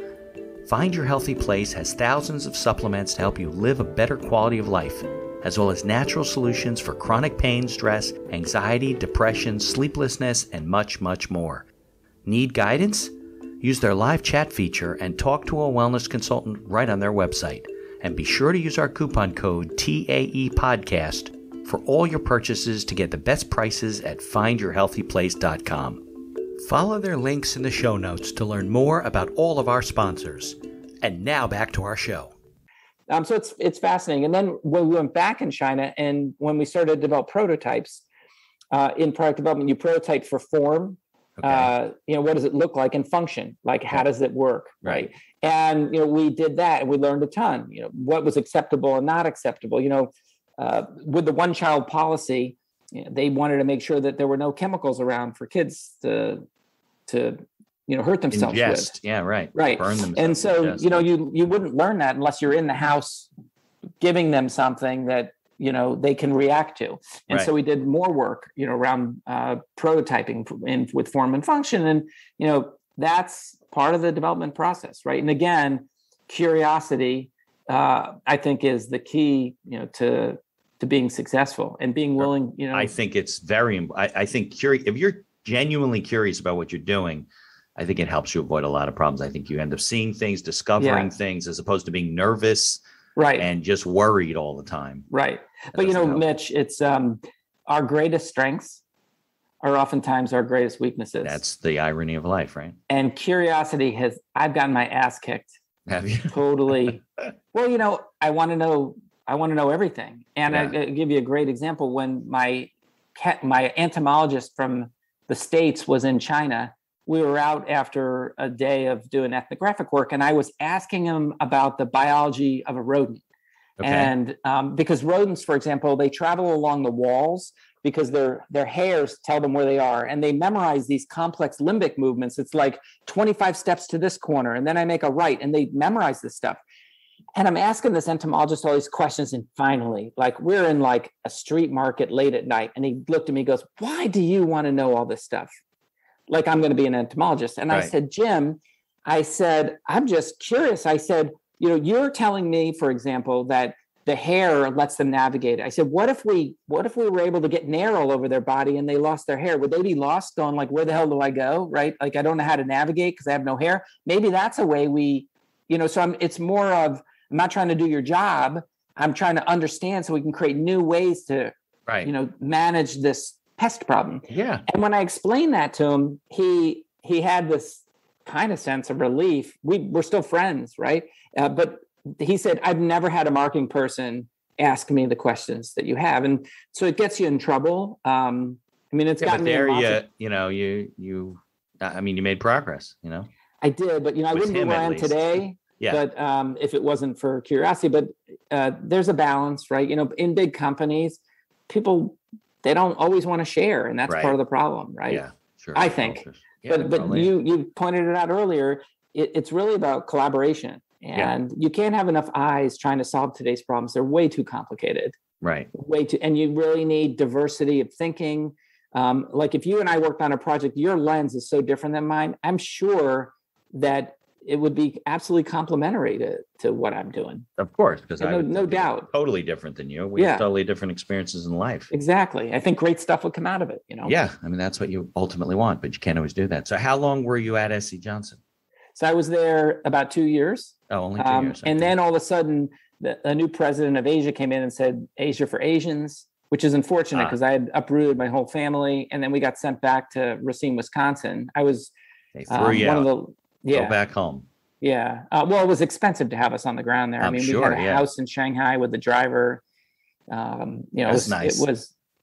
Find Your Healthy Place has thousands of supplements to help you live a better quality of life, as well as natural solutions for chronic pain, stress, anxiety, depression, sleeplessness, and much, much more. Need guidance? Use their live chat feature and talk to a wellness consultant right on their website. And be sure to use our coupon code TAE Podcast for all your purchases to get the best prices at findyourhealthyplace.com. Follow their links in the show notes to learn more about all of our sponsors. And now back to our show. So it's fascinating. And then when we went back in China and when we started to develop prototypes in product development, you prototype for form. Okay. What does it look like and function? Like, how does it work? Right. And, we did that and we learned a ton, what was acceptable and not acceptable. With the one child policy, they wanted to make sure that there were no chemicals around for kids to hurt themselves with. Yeah, right. Right. Burn themselves. And so, you wouldn't learn that unless you're in the house giving them something that, they can react to. And so we did more work, around prototyping with form and function. And, that's part of the development process, right? And again, curiosity, I think, is the key, to being successful and being willing, I think it's I think if you're genuinely curious about what you're doing, I think it helps you avoid a lot of problems. I think you end up seeing things, discovering things, as opposed to being nervous. Right. And just worried all the time. Right. But, Mitch, it's our greatest strengths are oftentimes our greatest weaknesses. That's the irony of life, right? And curiosity I've gotten my ass kicked. Have you? Totally. Well, I want to know everything. And I'll give you a great example. When my entomologist from the States was in China, we were out after a day of doing ethnographic work, and I was asking him about the biology of a rodent. Okay. And because rodents, for example, they travel along the walls because their hairs tell them where they are, and they memorize these complex limbic movements. It's like 25 steps to this corner, and then I make a right, and they memorize this stuff. And I'm asking this entomologist all these questions, and finally, we're in a street market late at night, and he looked at me and goes, "Why do you want to know all this stuff? Like, I'm going to be an entomologist." And I said, "Jim," I said, "I'm just curious." I said, "You're telling me, for example, that the hair lets them navigate." I said, what if we were able to get nair all over their body and they lost their hair? Would they be lost, going where the hell do I go? Right? I don't know how to navigate because I have no hair. Maybe that's a way it's more of, I'm not trying to do your job. I'm trying to understand so we can create new ways to, manage this pest problem. Yeah. And when I explained that to him, he had this kind of sense of relief. We're still friends, right? But he said, "I've never had a marketing person ask me the questions that you have." And so it gets you in trouble. It's gotten there. You made progress. I did, but I wouldn't be where I am today. Yeah. But if it wasn't for curiosity, but there's a balance, right? In big companies, people, they don't always want to share, and that's part of the problem, right? Yeah, sure. I think. Yeah, but you pointed it out earlier. It's really about collaboration, and you can't have enough eyes trying to solve today's problems. They're way too complicated. Right. And you really need diversity of thinking. If you and I worked on a project, your lens is so different than mine. I'm sure that it would be absolutely complementary to what I'm doing. Of course, because no doubt, totally different than you. We have totally different experiences in life. Exactly. I think great stuff would come out of it. Yeah, that's what you ultimately want, but you can't always do that. So, how long were you at SC Johnson? So I was there about 2 years. Oh, only 2 years. And then all of a sudden, a new president of Asia came in and said, "Asia for Asians," which is unfortunate because I had uprooted my whole family, and then we got sent back to Racine, Wisconsin. I was they threw you out. Go back home. Yeah. Well, it was expensive to have us on the ground there. I mean, we had a house in Shanghai with the driver. That's nice.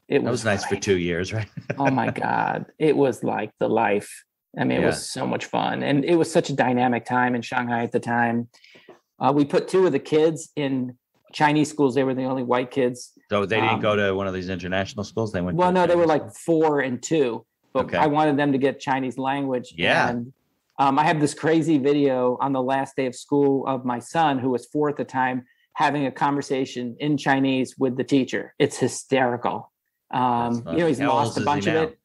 It was nice for 2 years, right? Oh my God. It was like the life. I mean, it was so much fun. And it was such a dynamic time in Shanghai at the time. We put 2 of the kids in Chinese schools. They were the only white kids. So they didn't go to one of these international schools? They went. Well, no, they were like 4 and 2, but I wanted them to get Chinese language. Yeah. And I have this crazy video on the last day of school of my son, who was 4 at the time, having a conversation in Chinese with the teacher. It's hysterical. He's lost a bunch of it.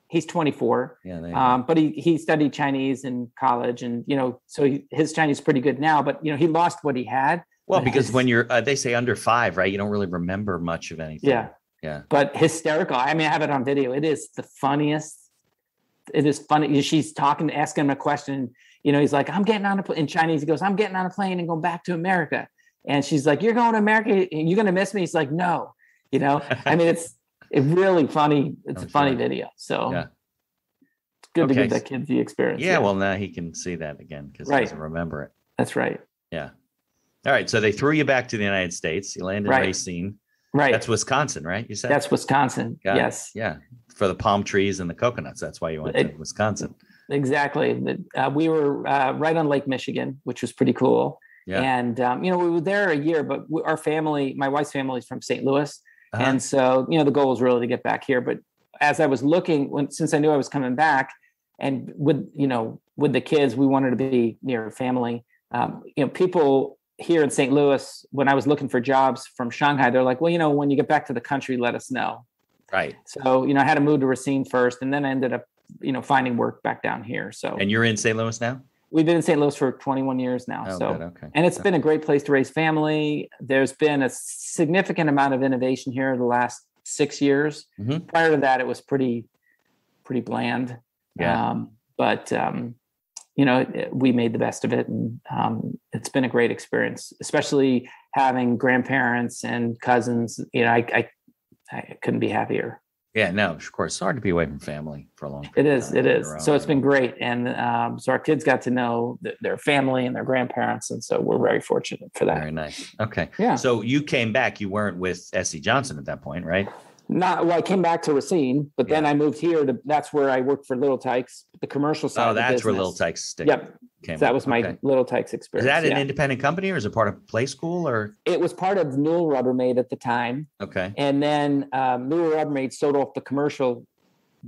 He's 24. Yeah, but he studied Chinese in college, and so his Chinese is pretty good now. But he lost what he had. Well, because when you're, they say under 5, right? You don't really remember much of anything. Yeah. But hysterical. I mean, I have it on video. It is the funniest. It is funny. She's asking him a question. He's like, "I'm getting on a plane." In Chinese, he goes, "I'm getting on a plane and going back to America." And she's like, "You're going to America? You're going to miss me?" He's like, "No." I mean, it's really funny. It's a funny video. So it's good to give that kid the experience. Yeah. Well, now he can see that again because he doesn't remember it. That's right. Yeah. All right. So they threw you back to the United States. You landed in Racine. Right. That's Wisconsin, right? You said that's Wisconsin. Yes. Yeah. For the palm trees and the coconuts. That's why you went to Wisconsin. Exactly. We were right on Lake Michigan, which was pretty cool. Yeah. And, we were there a year, but our family, my wife's family is from St. Louis. Uh-huh. And so, the goal was really to get back here. But as I was looking, since I knew I was coming back and with the kids, we wanted to be near family. People here in St. Louis, when I was looking for jobs from Shanghai, they're like, well, when you get back to the country, let us know. Right. So, I had to move to Racine first, and then I ended up, finding work back down here. So. And you're in St. Louis now? We've been in St. Louis for 21 years now. Oh, so, good. Okay. And it's been a great place to raise family. There's been a significant amount of innovation here the last 6 years. Mm-hmm. Prior to that, it was pretty bland. Yeah. We made the best of it, and it's been a great experience, especially having grandparents and cousins. I couldn't be happier. Yeah, no, of course. It's hard to be away from family for a long time. It is. So it's been great. And so our kids got to know their family and their grandparents. And so we're very fortunate for that. Very nice. Okay. Yeah. So you came back. You weren't with S.C. Johnson at that point, right? I came back to Racine, but then I moved here that's where I worked for Little Tykes, the commercial side of the business. Where Little Tykes came. That was my Little Tykes experience. Is that an independent company, or is it part of Play School, or? It was part of Newell Rubbermaid at the time. Okay. And then Newell Rubbermaid sold off the commercial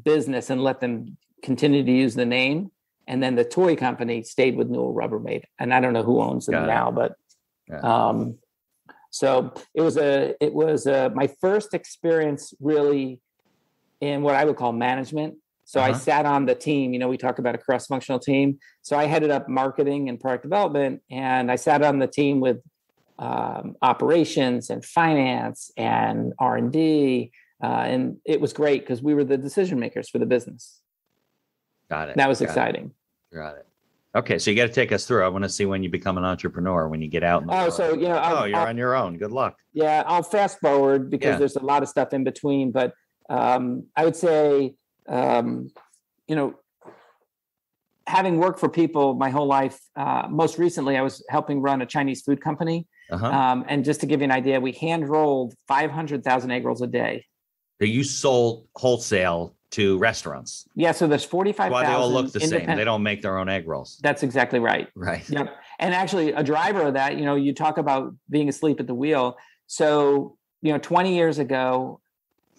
business and let them continue to use the name. And then the toy company stayed with Newell Rubbermaid. And I don't know who owns them now, but so it was my first experience really in what I would call management. So I sat on the team. We talk about a cross-functional team. So I headed up marketing and product development, and I sat on the team with operations and finance and R&D. And it was great because we were the decision makers for the business. Got it. That was exciting. Got it. Okay, so you got to take us through. I want to see when you become an entrepreneur, when you get out. You're on your own. Good luck. Yeah, I'll fast forward because there's a lot of stuff in between. But I would say, having worked for people my whole life, most recently I was helping run a Chinese food company. And just to give you an idea, we hand rolled 500,000 egg rolls a day. So you sold wholesale to restaurants. Yeah, so there's 45,000. Why they all look the same? They don't make their own egg rolls. That's exactly right. Right. Yep. And actually, a driver of that, you talk about being asleep at the wheel. So, 20 years ago,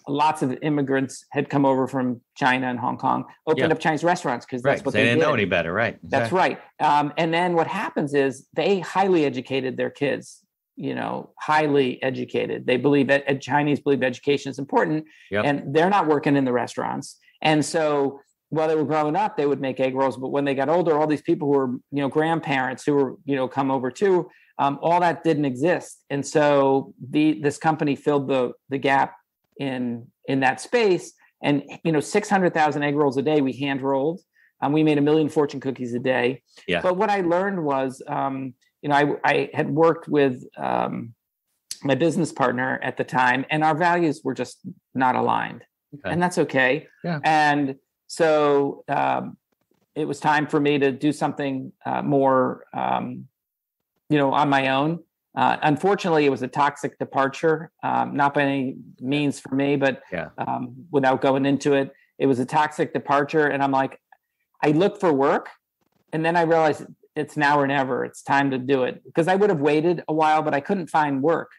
lots of immigrants had come over from China and Hong Kong, opened up Chinese restaurants because that's what they didn't know any better, right? Exactly. That's right. And then what happens is they highly educated their kids. Highly educated. They believe that Chinese believe education is important, and they're not working in the restaurants. And so while they were growing up, they would make egg rolls. But when they got older, all these people who were, grandparents who were, come over too, all that didn't exist. And so this company filled the gap in that space. And, 600,000 egg rolls a day we hand rolled. We made 1 million fortune cookies a day. Yeah. But what I learned was, I had worked with my business partner at the time, and our values were just not aligned. Okay. And that's okay. Yeah. And so, it was time for me to do something more, on my own. Unfortunately, it was a toxic departure, not by any means for me, but without going into it, it was a toxic departure. And I'm like, I looked for work, and then I realized it's now or never. It's time to do it, because I would have waited a while, but I couldn't find work.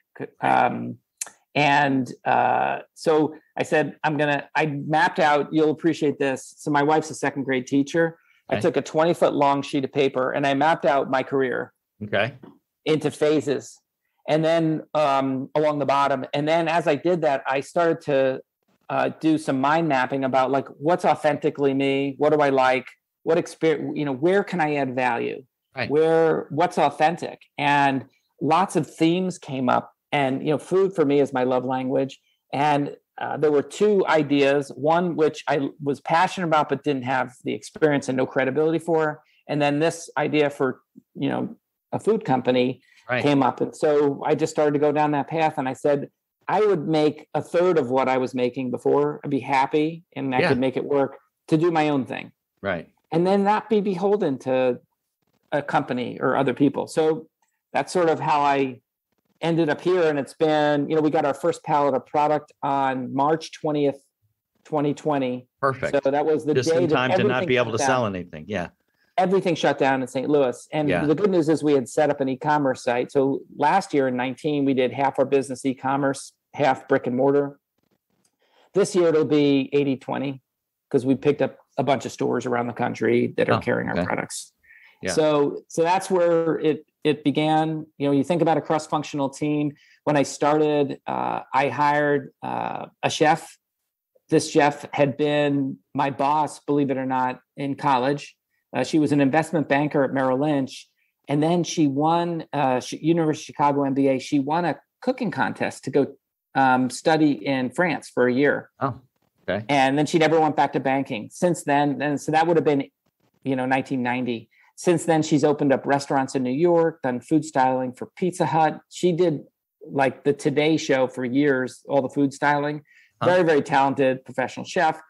So I said, I mapped out, you'll appreciate this. So my wife's a second grade teacher. Okay. I took a 20-foot long sheet of paper and I mapped out my career into phases. And then along the bottom. And then as I did that, I started to do some mind mapping about like, what's authentically me? What do I like? What experience, where can I add value? Right. What's authentic? And lots of themes came up. And, food for me is my love language. And there were two ideas, one which I was passionate about, but didn't have the experience and no credibility for. And then this idea for, a food company came up. And so I just started to go down that path. And I said, I would make a third of what I was making before. I'd be happy and I could make it work to do my own thing. Right. And then not be beholden to a company or other people. So that's sort of how I ended up here. And it's been, we got our first pallet of product on March 20th, 2020. Perfect. So that was the just day in time to not be able to sell anything. Yeah. Everything shut down in St. Louis. And the good news is we had set up an e-commerce site. So last year in 19, we did half our business e-commerce, half brick and mortar. This year it'll be 80-20 because we picked up a bunch of stores around the country that are carrying our products. Yeah. So that's where it began. You think about a cross-functional team. When I started, I hired a chef. This chef had been my boss, believe it or not, in college. She was an investment banker at Merrill Lynch. And then she won University of Chicago MBA. She won a cooking contest to go study in France for a year. Oh, okay. And then she never went back to banking. Since then, and so that would have been, 1990. Since then, she's opened up restaurants in New York, done food styling for Pizza Hut. She did like the Today Show for years, all the food styling. Very, very talented professional chef.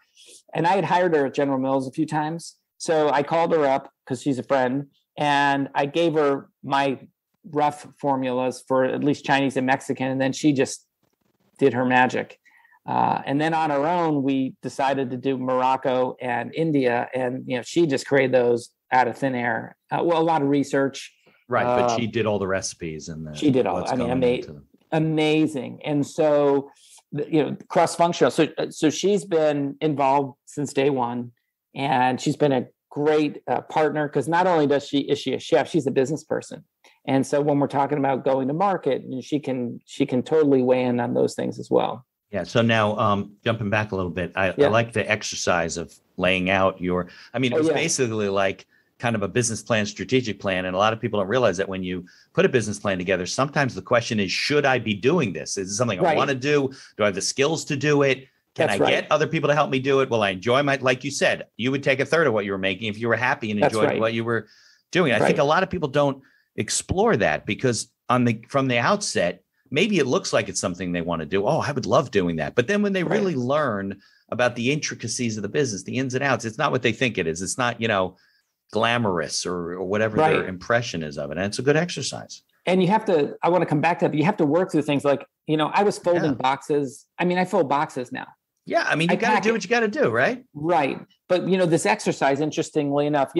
And I had hired her at General Mills a few times. So I called her up because she's a friend, and I gave her my rough formulas for at least Chinese and Mexican, and then she just did her magic. And then on her own, we decided to do Morocco and India, and she just created those out of thin air. A lot of research. Right, but she did all the recipes and she did all. Amazing. And so, cross-functional. So she's been involved since day one. And she's been a great partner because not only is she a chef, she's a business person. And so when we're talking about going to market, she can totally weigh in on those things as well. Yeah. So now jumping back a little bit, I like the exercise of laying out it was basically like kind of a business plan, strategic plan. And a lot of people don't realize that when you put a business plan together, sometimes the question is, should I be doing this? Is it something I want to do? Do I have the skills to do it? Can I get other people to help me do it? Will I enjoy like you said, you would take a third of what you were making if you were happy and enjoyed what you were doing. I think a lot of people don't explore that because from the outset, maybe it looks like it's something they want to do. Oh, I would love doing that. But then when they really learn about the intricacies of the business, the ins and outs, it's not what they think it is. It's not, glamorous or whatever their impression is of it. And it's a good exercise. And I want to come back to that, but you have to work through things like, I was folding boxes. I fold boxes now. Yeah. You got to do what you got to do, right? Right. But, this exercise, interestingly enough,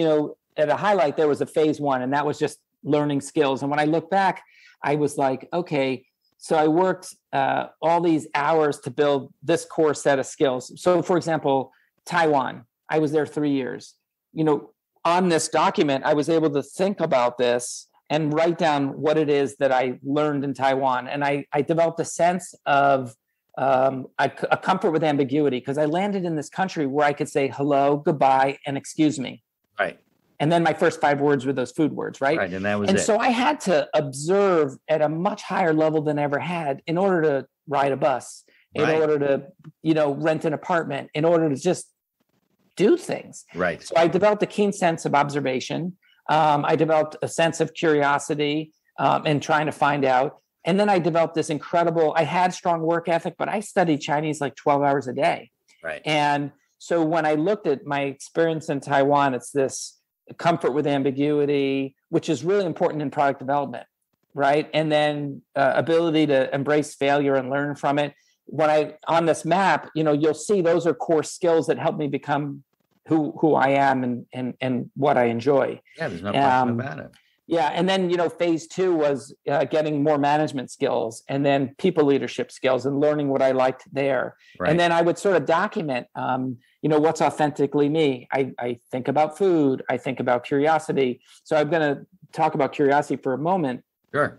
at a highlight, there was a phase one, and that was just learning skills. And when I look back, I was like, okay, so I worked all these hours to build this core set of skills. So for example, Taiwan, I was there 3 years, on this document, I was able to think about this and write down what it is that I learned in Taiwan. And I developed a sense of a comfort with ambiguity because I landed in this country where I could say hello, goodbye, and excuse me. Right. And then my first 5 words were those food words, right? Right, and that was it. And so I had to observe at a much higher level than I ever had in order to ride a bus, in order to, rent an apartment, in order to just do things. Right. So I developed a keen sense of observation. I developed a sense of curiosity and trying to find out. And then I developed this I had strong work ethic, but I studied Chinese like 12 hours a day. Right. And So when I looked at my experience in Taiwan, it's this comfort with ambiguity, which is really important in product development, right? And then ability to embrace failure and learn from it. On this map, you'll see those are core skills that help me become who I am and what I enjoy. Yeah, there's no question about it. Yeah. And then, phase 2 was getting more management skills and then people leadership skills and learning what I liked there. Right. And then I would sort of document, what's authentically me. I think about food. I think about curiosity. So I'm going to talk about curiosity for a moment. Sure.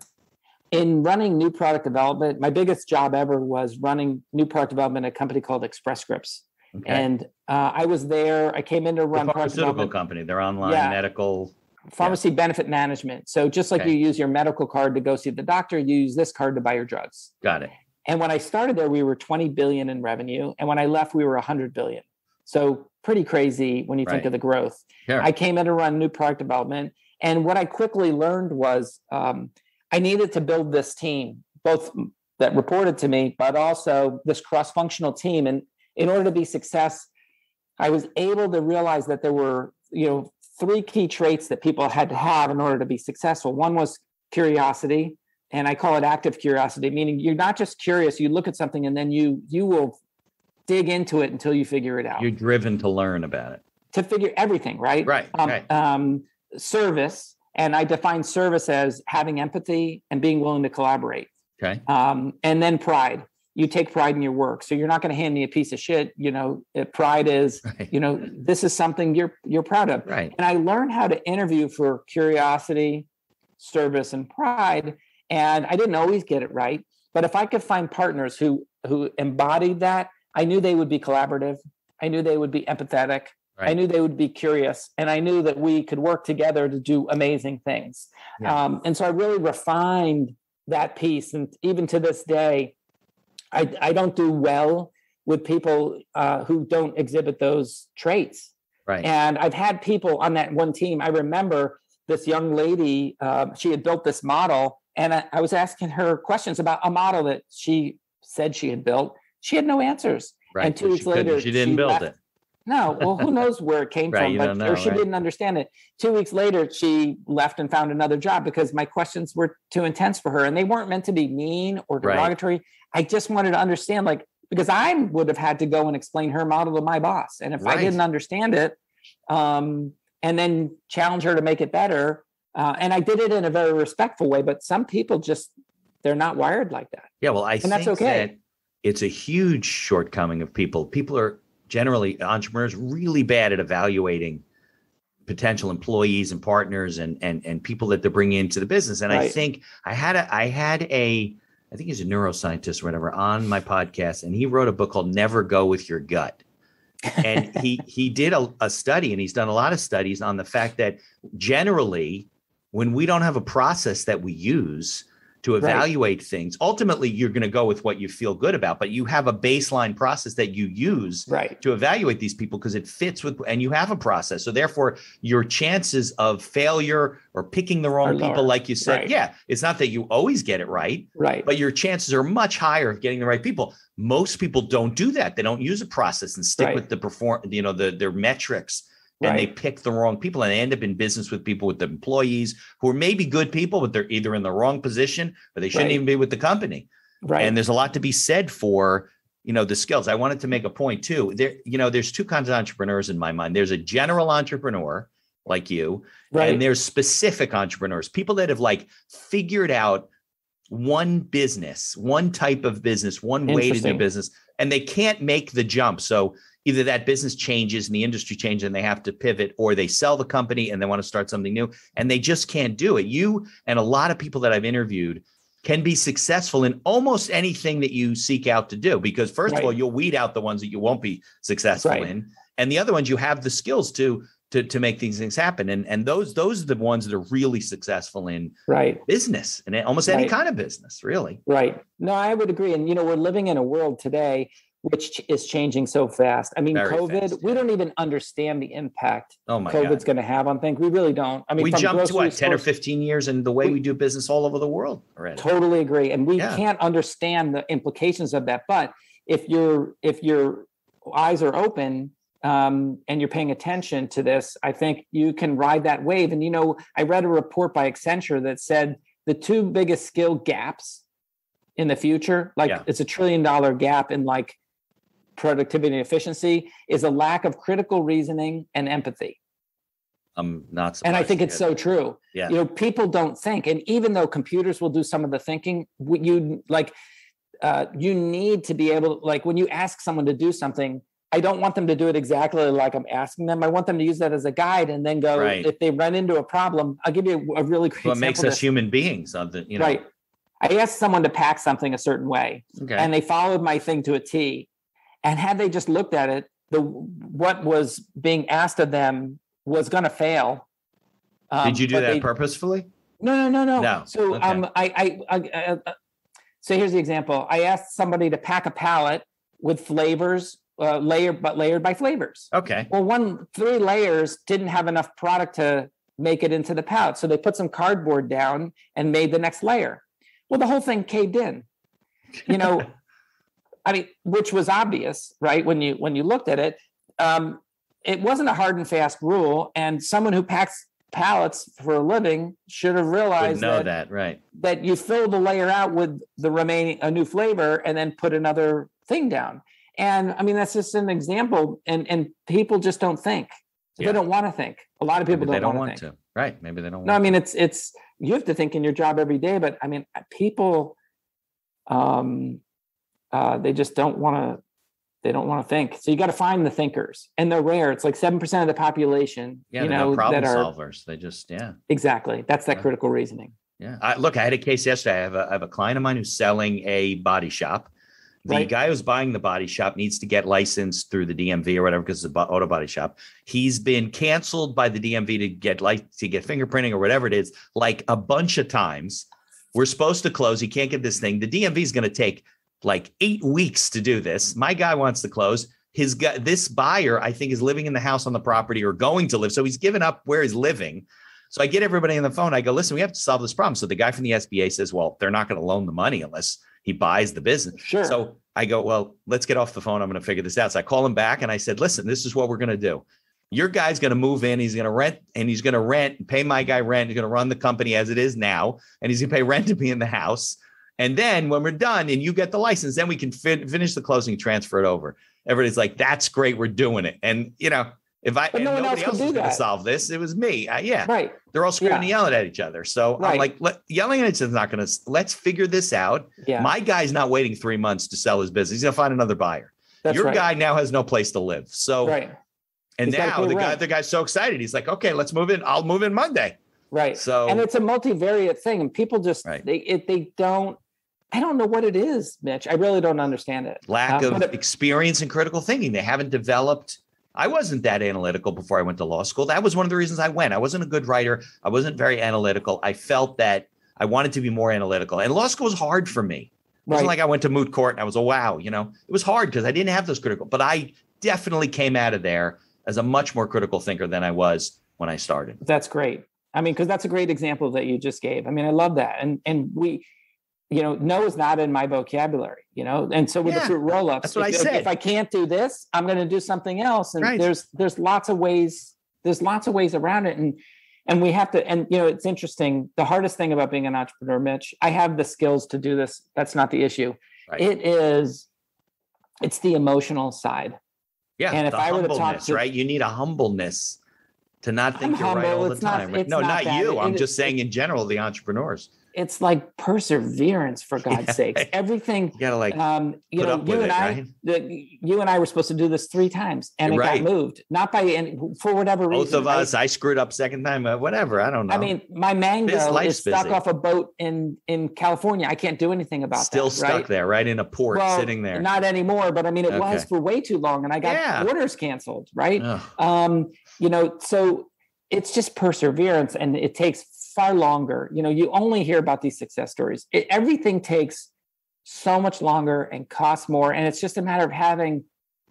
In running new product development, my biggest job ever was running new product development at a company called Express Scripts. Okay. And I was there. I came in to run the pharmaceutical company. They're online medical. Pharmacy benefit management. So just like you use your medical card to go see the doctor, you use this card to buy your drugs. Got it. And when I started there, we were 20 billion in revenue. And when I left, we were 100 billion. So pretty crazy when you think of the growth. Sure. I came in to run new product development. And what I quickly learned was I needed to build this team, both that reported to me, but also this cross-functional team. And in order to be success, I was able to realize that there were, 3 key traits that people had to have in order to be successful. One was curiosity, and I call it active curiosity, meaning you're not just curious, you look at something and then you will dig into it until you figure it out. You're driven to learn about it. To figure everything, right? Right. Service, and I define service as having empathy and being willing to collaborate. Okay. And then pride. You take pride in your work. So you're not going to hand me a piece of shit. Pride is, this is something you're proud of. Right. And I learned how to interview for curiosity, service, and pride. And I didn't always get it right. But if I could find partners who embodied that, I knew they would be collaborative. I knew they would be empathetic. Right. I knew they would be curious. And I knew that we could work together to do amazing things. Yeah. And so I really refined that piece. And even to this day, I don't do well with people who don't exhibit those traits. Right. And I've had people on that one team. I remember this young lady, she had built this model, and I was asking her questions about a model that she said she had built. She had no answers. Right. And 2 weeks later, she didn't build it. No, well, who knows where it came from, or she didn't understand it. 2 weeks later, she left and found another job because my questions were too intense for her, and they weren't meant to be mean or derogatory. Right. I just wanted to understand, because I would have had to go and explain her model to my boss. And if I didn't understand it, and then challenge her to make it better, and I did it in a very respectful way, but some people they're not wired like that. Yeah, well, I think that's okay. That it's a huge shortcoming of people. People are generally, entrepreneurs, really bad at evaluating potential employees and partners and people that they're bringing into the business. And I think I had I think he's a neuroscientist or whatever on my podcast, and he wrote a book called Never Go With Your Gut. And he did a study, and he's done a lot of studies on the fact that generally when we don't have a process that we use to evaluate things, ultimately you're going to go with what you feel good about, but you have a baseline process that you use to evaluate these people because it fits with, and you have a process. So therefore your chances of failure or picking the wrong people, like you said, it's not that you always get it right, but your chances are much higher of getting the right people. Most people don't do that. They don't use a process and stick with their metrics. And they pick the wrong people, and they end up in business with people, with the employees who are maybe good people, but they're either in the wrong position or they shouldn't even be with the company. Right. And there's a lot to be said for, the skills. I wanted to make a point too. There's 2 kinds of entrepreneurs in my mind. There's a general entrepreneur like you, and there's specific entrepreneurs, people that have figured out one business, one type of business, one way to do business, and they can't make the jump. So either that business changes and the industry changes and they have to pivot, or they sell the company and they want to start something new and they just can't do it. You and a lot of people that I've interviewed can be successful in almost anything that you seek out to do, because first of all, you'll weed out the ones that you won't be successful in. And the other ones, you have the skills to make these things happen. And those are the ones that are really successful in business and almost any kind of business, really. Right. No, I would agree. And, we're living in a world today which is changing so fast. I mean, very COVID, fast, we don't even understand the impact COVID's going to have on things. We really don't. I mean, we jumped to what, 10 or 15 years in the way we do business all over the world already. Totally agree. And we can't understand the implications of that. But if your eyes are open, and you're paying attention to this, I think you can ride that wave. And, I read a report by Accenture that said the two biggest skill gaps in the future, it's $1 trillion gap in like productivity and efficiency, is a lack of critical reasoning and empathy. I'm not surprised. And I think it's so true. Yeah. People don't think. And even though computers will do some of the thinking, you need to be able to, like, when you ask someone to do something, I don't want them to do it exactly like I'm asking them. I want them to use that as a guide and then go, if they run into a problem, I'll give you a really great example. What makes us human beings, Right. I asked someone to pack something a certain way, and they followed my thing to a T. And had they just looked at it, what was being asked of them was going to fail. Did you do that purposefully? No. So so here's the example. I asked somebody to pack a pallet with flavors, layered by flavors. Okay. Well, 3 layers didn't have enough product to make it into the pallet, so they put some cardboard down and made the next layer. Well, the whole thing caved in. Which was obvious, right? When you looked at it, it wasn't a hard and fast rule, and someone who packs pallets for a living should have realized that you fill the layer out with a new flavor and then put another thing down. And that's just an example. And people just don't think. They don't want to think. A lot of people don't want to think. Right. Maybe they don't want to. No, it's you have to think in your job every day, but people they just don't want to. They don't want to think. So you got to find the thinkers, and they're rare. It's like 7% of the population. Yeah, they're not problem solvers. They just exactly. That's that critical reasoning. Yeah. I had a case yesterday. I have a client of mine who's selling a body shop. The guy who's buying the body shop needs to get licensed through the DMV or whatever because it's an auto body shop. He's been canceled by the DMV to get fingerprinting or whatever it is, like a bunch of times. We're supposed to close. He can't get this thing. The DMV is going to take like 8 weeks to do this. My guy wants to close. This buyer, I think, is living in the house on the property or going to live. So he's given up where he's living. So I get everybody on the phone. I go, listen, we have to solve this problem. So the guy from the SBA says, well, they're not going to loan the money unless he buys the business. Sure. So I go, well, let's get off the phone. I'm going to figure this out. So I call him back and I said, listen, this is what we're going to do. Your guy's going to move in. He's going to rent and pay my guy rent. He's going to run the company as it is now. And he's going to pay rent to be in the house. And then when we're done and you get the license, then we can finish the closing, transfer it over. Everybody's like, that's great. We're doing it. And, nobody else was going to solve this. It was me. Right. They're all screaming and yelling at each other. So I'm like, yelling at each other is not going to, let's figure this out. Yeah. My guy's not waiting 3 months to sell his business. He's going to find another buyer. Your guy now has no place to live. So, and now the guy's so excited. He's like, okay, let's move in. I'll move in Monday. Right. So, and it's a multivariate thing. And people just, I don't know what it is, Mitch. I really don't understand it. Lack of experience in critical thinking. They haven't developed. I wasn't that analytical before I went to law school. That was one of the reasons I went. I wasn't a good writer. I wasn't very analytical. I felt that I wanted to be more analytical. And law school was hard for me. It wasn't like I went to moot court and I was wow. It was hard because I didn't have those critical. But I definitely came out of there as a much more critical thinker than I was when I started. That's great. Because that's a great example that you just gave. I love that. And we... no is not in my vocabulary, and so with the fruit roll-ups, that's what I said. If I can't do this, I'm going to do something else. And there's lots of ways around it. And we have to, and it's interesting. The hardest thing about being an entrepreneur, Mitch, I have the skills to do this. That's not the issue. Right. It's the emotional side. Yeah. And if I were to talk to, you need a humbleness to not think you're right all the time. No, not you. I'm just saying in general, the entrepreneurs. It's like perseverance, for God's sakes. Everything. You gotta you and I were supposed to do this 3 times, and it got moved. Not for whatever reason. Both of us. I screwed up second time. Whatever. I don't know. My mango is stuck off a boat in California. I can't do anything about that. Still stuck there, right in a port, sitting there. Not anymore, but it was for way too long, and I got orders canceled. Right. So it's just perseverance, and it takes far longer. You only hear about these success stories. Everything takes so much longer and costs more. And it's just a matter of having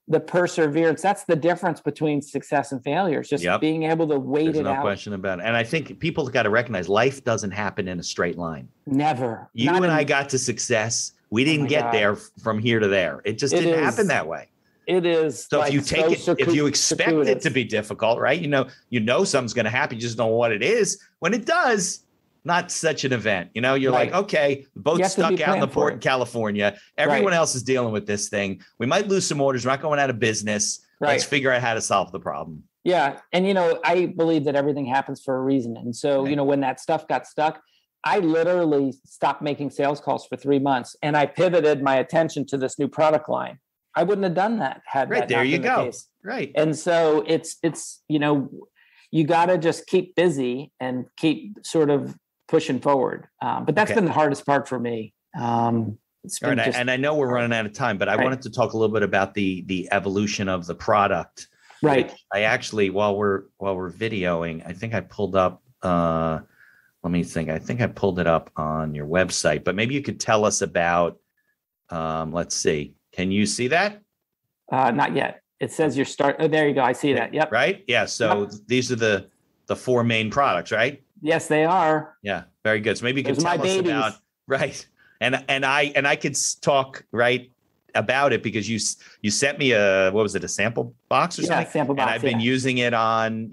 the perseverance. That's the difference between success and failure. It's just being able to wait it out. There's no question about it. And I think people got to recognize life doesn't happen in a straight line. Never. I got to success. We didn't get there from here to there. It just didn't happen that way. It is. So like if you take it, if you expect it to be difficult, right? You know something's going to happen. You just don't know what it is. When it does, not such an event. You're like, okay, the boat's stuck out in the port in California. Everyone else is dealing with this thing. We might lose some orders. We're not going out of business. Right. Let's figure out how to solve the problem. Yeah. And, I believe that everything happens for a reason. And so, when that stuff got stuck, I literally stopped making sales calls for 3 months and I pivoted my attention to this new product line. I wouldn't have done that had that there not you been go. The case. Right. And so it's you got to just keep busy and keep sort of pushing forward. But that's been the hardest part for me. It's been and I know we're running out of time, but I wanted to talk a little bit about the evolution of the product. Right. I actually, while we're videoing, I think I pulled up, let me think. I think I pulled it up on your website, but maybe you could tell us about, let's see. Can you see that? Not yet. It says your start. Oh, there you go. I see that. Yep. Right. Yeah. So these are the 4 main products, right? Yes, they are. Yeah. Very good. So maybe you can tell us about, right. And I could talk right about it because you sent me a sample box or something? Yeah, sample box. And I've been using it on,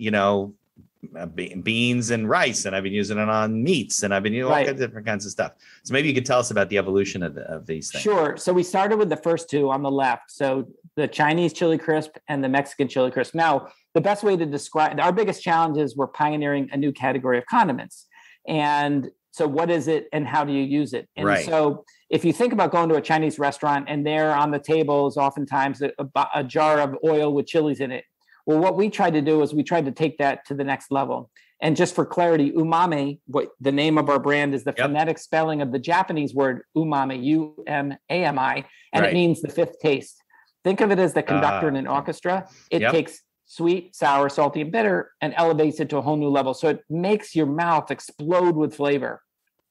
beans and rice, and I've been using it on meats, and I've been using all kinds of different kinds of stuff. So maybe you could tell us about the evolution of these things. Sure. So we started with the first 2 on the left. So the Chinese chili crisp and the Mexican chili crisp. Now, the best way to describe our biggest challenge is we're pioneering a new category of condiments. And so what is it and how do you use it? And so if you think about going to a Chinese restaurant and there on the table is oftentimes a jar of oil with chilies in it. Well, what we tried to do is we tried to take that to the next level. And just for clarity, umami, what the name of our brand is the phonetic spelling of the Japanese word umami, U-M-A-M-I, and it means the 5th taste. Think of it as the conductor in an orchestra. It takes sweet, sour, salty, and bitter and elevates it to a whole new level. So it makes your mouth explode with flavor.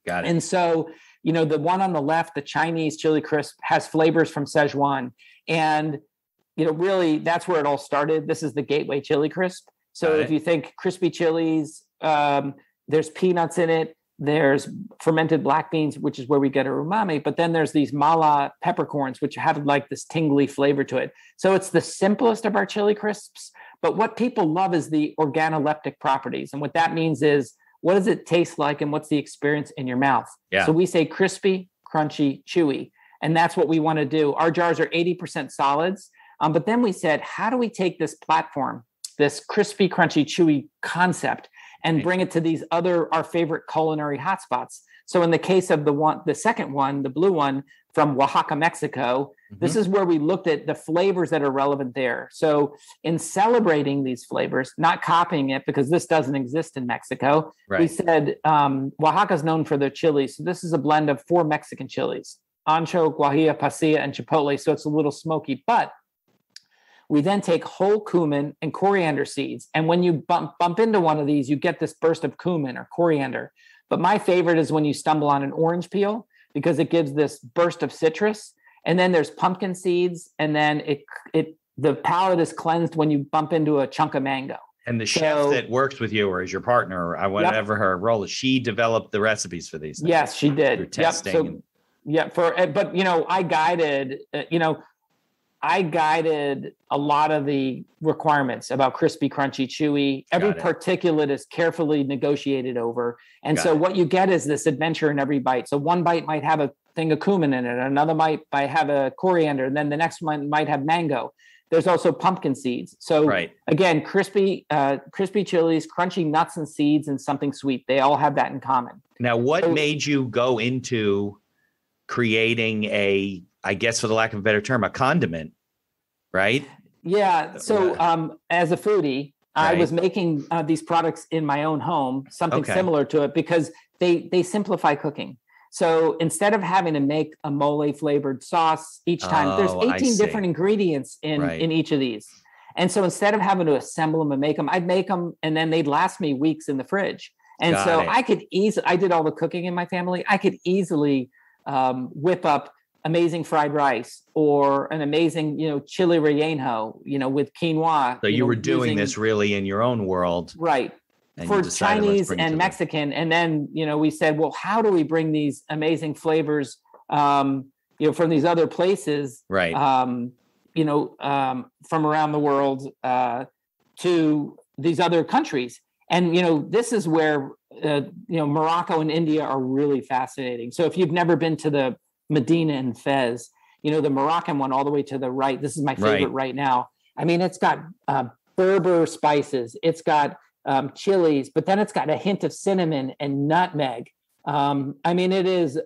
Got it. And so, the one on the left, the Chinese chili crisp, has flavors from Szechuan. And really, that's where it all started. This is the gateway chili crisp. So if you think crispy chilies, there's peanuts in it. There's fermented black beans, which is where we get our umami. But then there's these mala peppercorns, which have like this tingly flavor to it. So it's the simplest of our chili crisps. But what people love is the organoleptic properties. And what that means is, what does it taste like and what's the experience in your mouth? Yeah. So we say crispy, crunchy, chewy. And that's what we want to do. Our jars are 80% solids. But then we said, how do we take this platform, this crispy, crunchy, chewy concept, and bring it to our favorite culinary hotspots? So in the case of the second one, the blue one from Oaxaca, Mexico, this is where we looked at the flavors that are relevant there. So in celebrating these flavors, not copying it because this doesn't exist in Mexico, we said Oaxaca is known for their chilies. So this is a blend of 4 Mexican chilies, ancho, guajillo, pasilla, and chipotle. So it's a little smoky, but we then take whole cumin and coriander seeds. And when you bump into one of these, you get this burst of cumin or coriander. But my favorite is when you stumble on an orange peel because it gives this burst of citrus. And then there's pumpkin seeds. And then the palate is cleansed when you bump into a chunk of mango. And the chef that works with you or is your partner or whatever her role is, she developed the recipes for these things. Yes, she did. Through testing. I guided a lot of the requirements about crispy, crunchy, chewy. Every particulate is carefully negotiated over. And so what you get is this adventure in every bite. So one bite might have a thing of cumin in it. Another might have a coriander. And then the next one might have mango. There's also pumpkin seeds. So again, crispy chilies, crunchy nuts and seeds, and something sweet. They all have that in common. Now, what made you go into creating I guess for the lack of a better term, a condiment, right? Yeah. So as a foodie, I was making these products in my own home, something similar to it, because they simplify cooking. So instead of having to make a mole flavored sauce each time, there's 18 different ingredients in each of these. And so instead of having to assemble them and make them, I'd make them and then they'd last me weeks in the fridge. And I did all the cooking in my family. I could easily whip up amazing fried rice or an amazing, chili relleno, with quinoa. So you were doing this really in your own world. Right. For Chinese and Mexican. And then, we said, well, how do we bring these amazing flavors, from these other places, from around the world to these other countries. And, this is where, Morocco and India are really fascinating. So if you've never been to the Medina and Fez, the Moroccan one all the way to the right, this is my favorite right now. I mean, it's got Berber spices, it's got chilies, but then it's got a hint of cinnamon and nutmeg. I mean, it is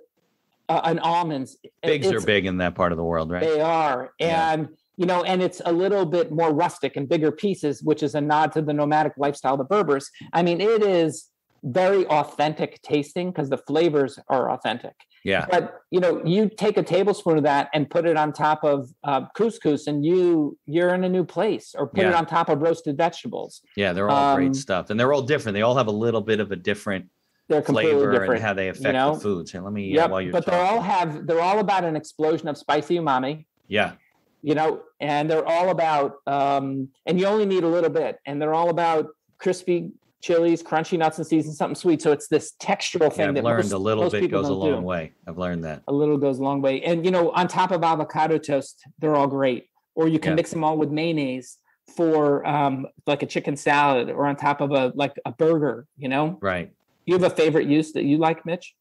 an almonds. Figs are big in that part of the world, right? They are. And, and it's a little bit more rustic and bigger pieces, which is a nod to the nomadic lifestyle of the Berbers. I mean, it is very authentic tasting because the flavors are authentic. Yeah. But, you take a tablespoon of that and put it on top of couscous and you're in a new place, or put it on top of roasted vegetables. Yeah, they're all great stuff. And they're all different. They all have a little bit of a different flavor different, and how they affect the foods. And let me, while you're talking. They're all about an explosion of spicy umami. Yeah. And they're all about, and you only need a little bit, and they're all about crispy chilies, crunchy nuts and seeds, and something sweet. So it's this textural thing that I've learned a little bit goes a long way. I've learned that. A little goes a long way. And, on top of avocado toast, they're all great. Or you can mix them all with mayonnaise for like a chicken salad, or on top of a burger, Right. You have a favorite use that you like, Mitch?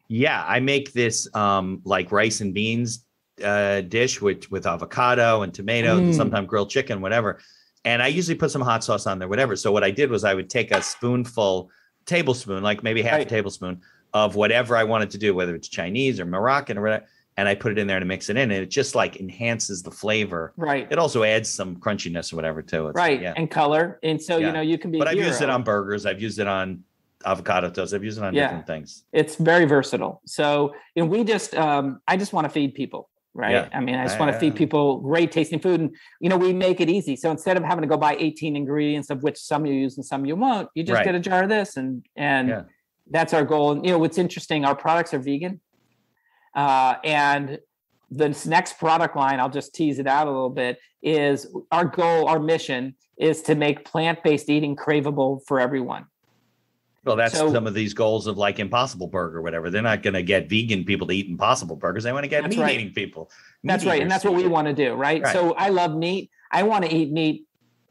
Yeah, I make this like rice and beans dish with avocado and tomatoes and sometimes grilled chicken, whatever. And I usually put some hot sauce on there, whatever. So what I did was I would take a tablespoon, like maybe half a tablespoon of whatever I wanted to do, whether it's Chinese or Moroccan or whatever, and I put it in there to mix it in. And it just like enhances the flavor. Right. It also adds some crunchiness or whatever to it. Right. And color. And so, you can be. But I've used it on burgers. I've used it on avocado toast. I've used it on different things. It's very versatile. So, we just, I just want to feed people. Right. Yeah. I mean, I just want to feed people great tasting food. And, we make it easy. So instead of having to go buy 18 ingredients, of which some you use and some you won't, you just get a jar of this. And that's our goal. And, what's interesting, our products are vegan. And this next product line, I'll just tease it out a little bit, is our goal, our mission is to make plant-based eating craveable for everyone. Well, that's some of these goals of like Impossible Burger or whatever. They're not going to get vegan people to eat Impossible Burgers. They want to get meat-eating people. That's right. And that's what we want to do, right? So I love meat. I want to eat meat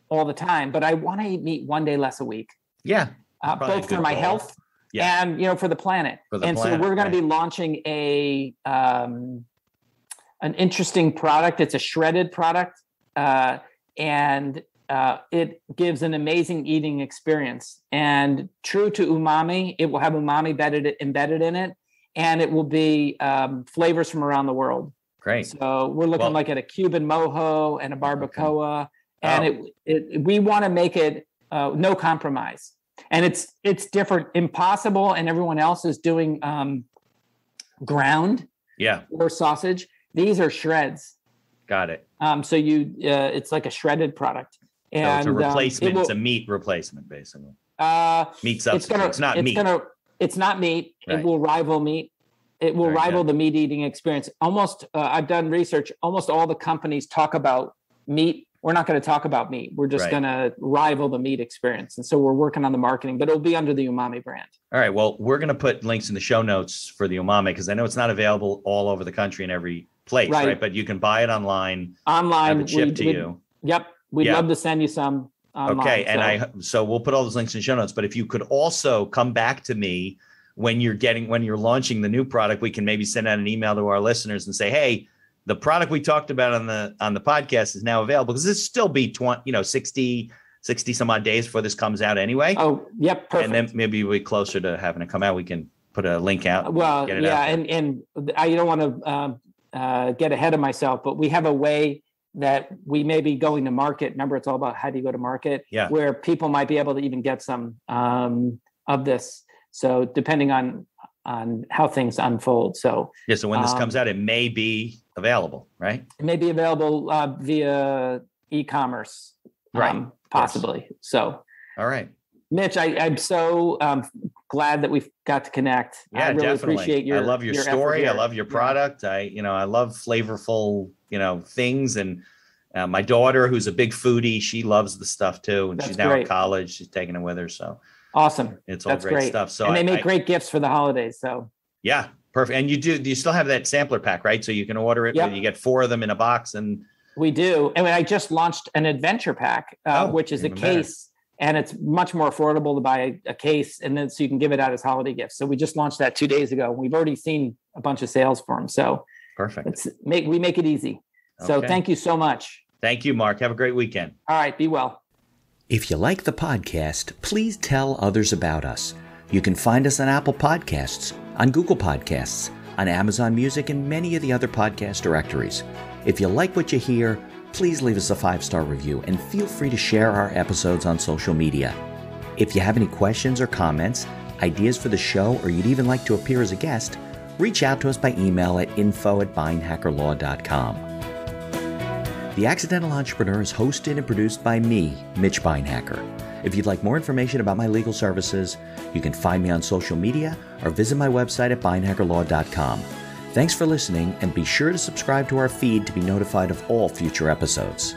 all the time, but I want to eat meat one day less a week. Yeah. Both for my health and, for the planet. So we're going to be launching an interesting product. It's a shredded product. And it gives an amazing eating experience, and true to umami, it will have umami embedded in it, and it will be flavors from around the world. Great. So we're looking like at a Cuban mojo and a barbacoa, and we want to make it no compromise. And it's different. Impossible and everyone else is doing ground or sausage. These are shreds. Got it. So it's like a shredded product. And, so it's a replacement. It's a meat replacement, basically. Meat substitute. It's not meat. It's not meat. Right. It will rival meat. It will rival the meat eating experience. Almost, I've done research. Almost all the companies talk about meat. We're not going to talk about meat. We're just going to rival the meat experience. And so we're working on the marketing, but it'll be under the Umami brand. All right. Well, we're going to put links in the show notes for the Umami, because I know it's not available all over the country in every place, right? But you can buy it online. Have it shipped to you. Yep. We'd love to send you some online. Okay. And so we'll put all those links in the show notes. But if you could also come back to me when you're launching the new product, we can maybe send out an email to our listeners and say, hey, the product we talked about on the podcast is now available, because this still be 60 some odd days before this comes out anyway. Oh, yep. Perfect. And then maybe we're closer to having it come out. We can put a link out. Well, and I don't want to get ahead of myself, but we have a way that we may be going to market. Remember, it's all about how do you go to market, where people might be able to even get some of this. So depending on how things unfold. So so when this comes out, it may be available, right? It may be available via e-commerce, right? Possibly. Yes. So, all right, Mitch, I'm so glad that we've got to connect. Yeah, I really definitely. Appreciate I love your story. I love your product. I love flavorful, things. And my daughter, who's a big foodie, she loves the stuff too. And she's now in college. She's taking it with her. So awesome. It's all great stuff. So and they make great gifts for the holidays. So yeah, perfect. And do you still have that sampler pack, right? So you can order it. Yep. You get 4 of them in a box, and We do. And I just launched an adventure pack, which is a case, and it's much more affordable to buy a case, and then so you can give it out as holiday gifts. So we just launched that 2 days ago. We've already seen a bunch of sales for them. So perfect. We make it easy. So thank you so much. Thank you, Mark. Have a great weekend. All right. Be well. If you like the podcast, please tell others about us. You can find us on Apple Podcasts, on Google Podcasts, on Amazon Music, and many of the other podcast directories. If you like what you hear, please leave us a 5-star review and feel free to share our episodes on social media. If you have any questions or comments, ideas for the show, or you'd even like to appear as a guest, reach out to us by email at info@beinhackerlaw.com. The Accidental Entrepreneur is hosted and produced by me, Mitch Beinhacker. If you'd like more information about my legal services, you can find me on social media or visit my website at beinhackerlaw.com. Thanks for listening, and be sure to subscribe to our feed to be notified of all future episodes.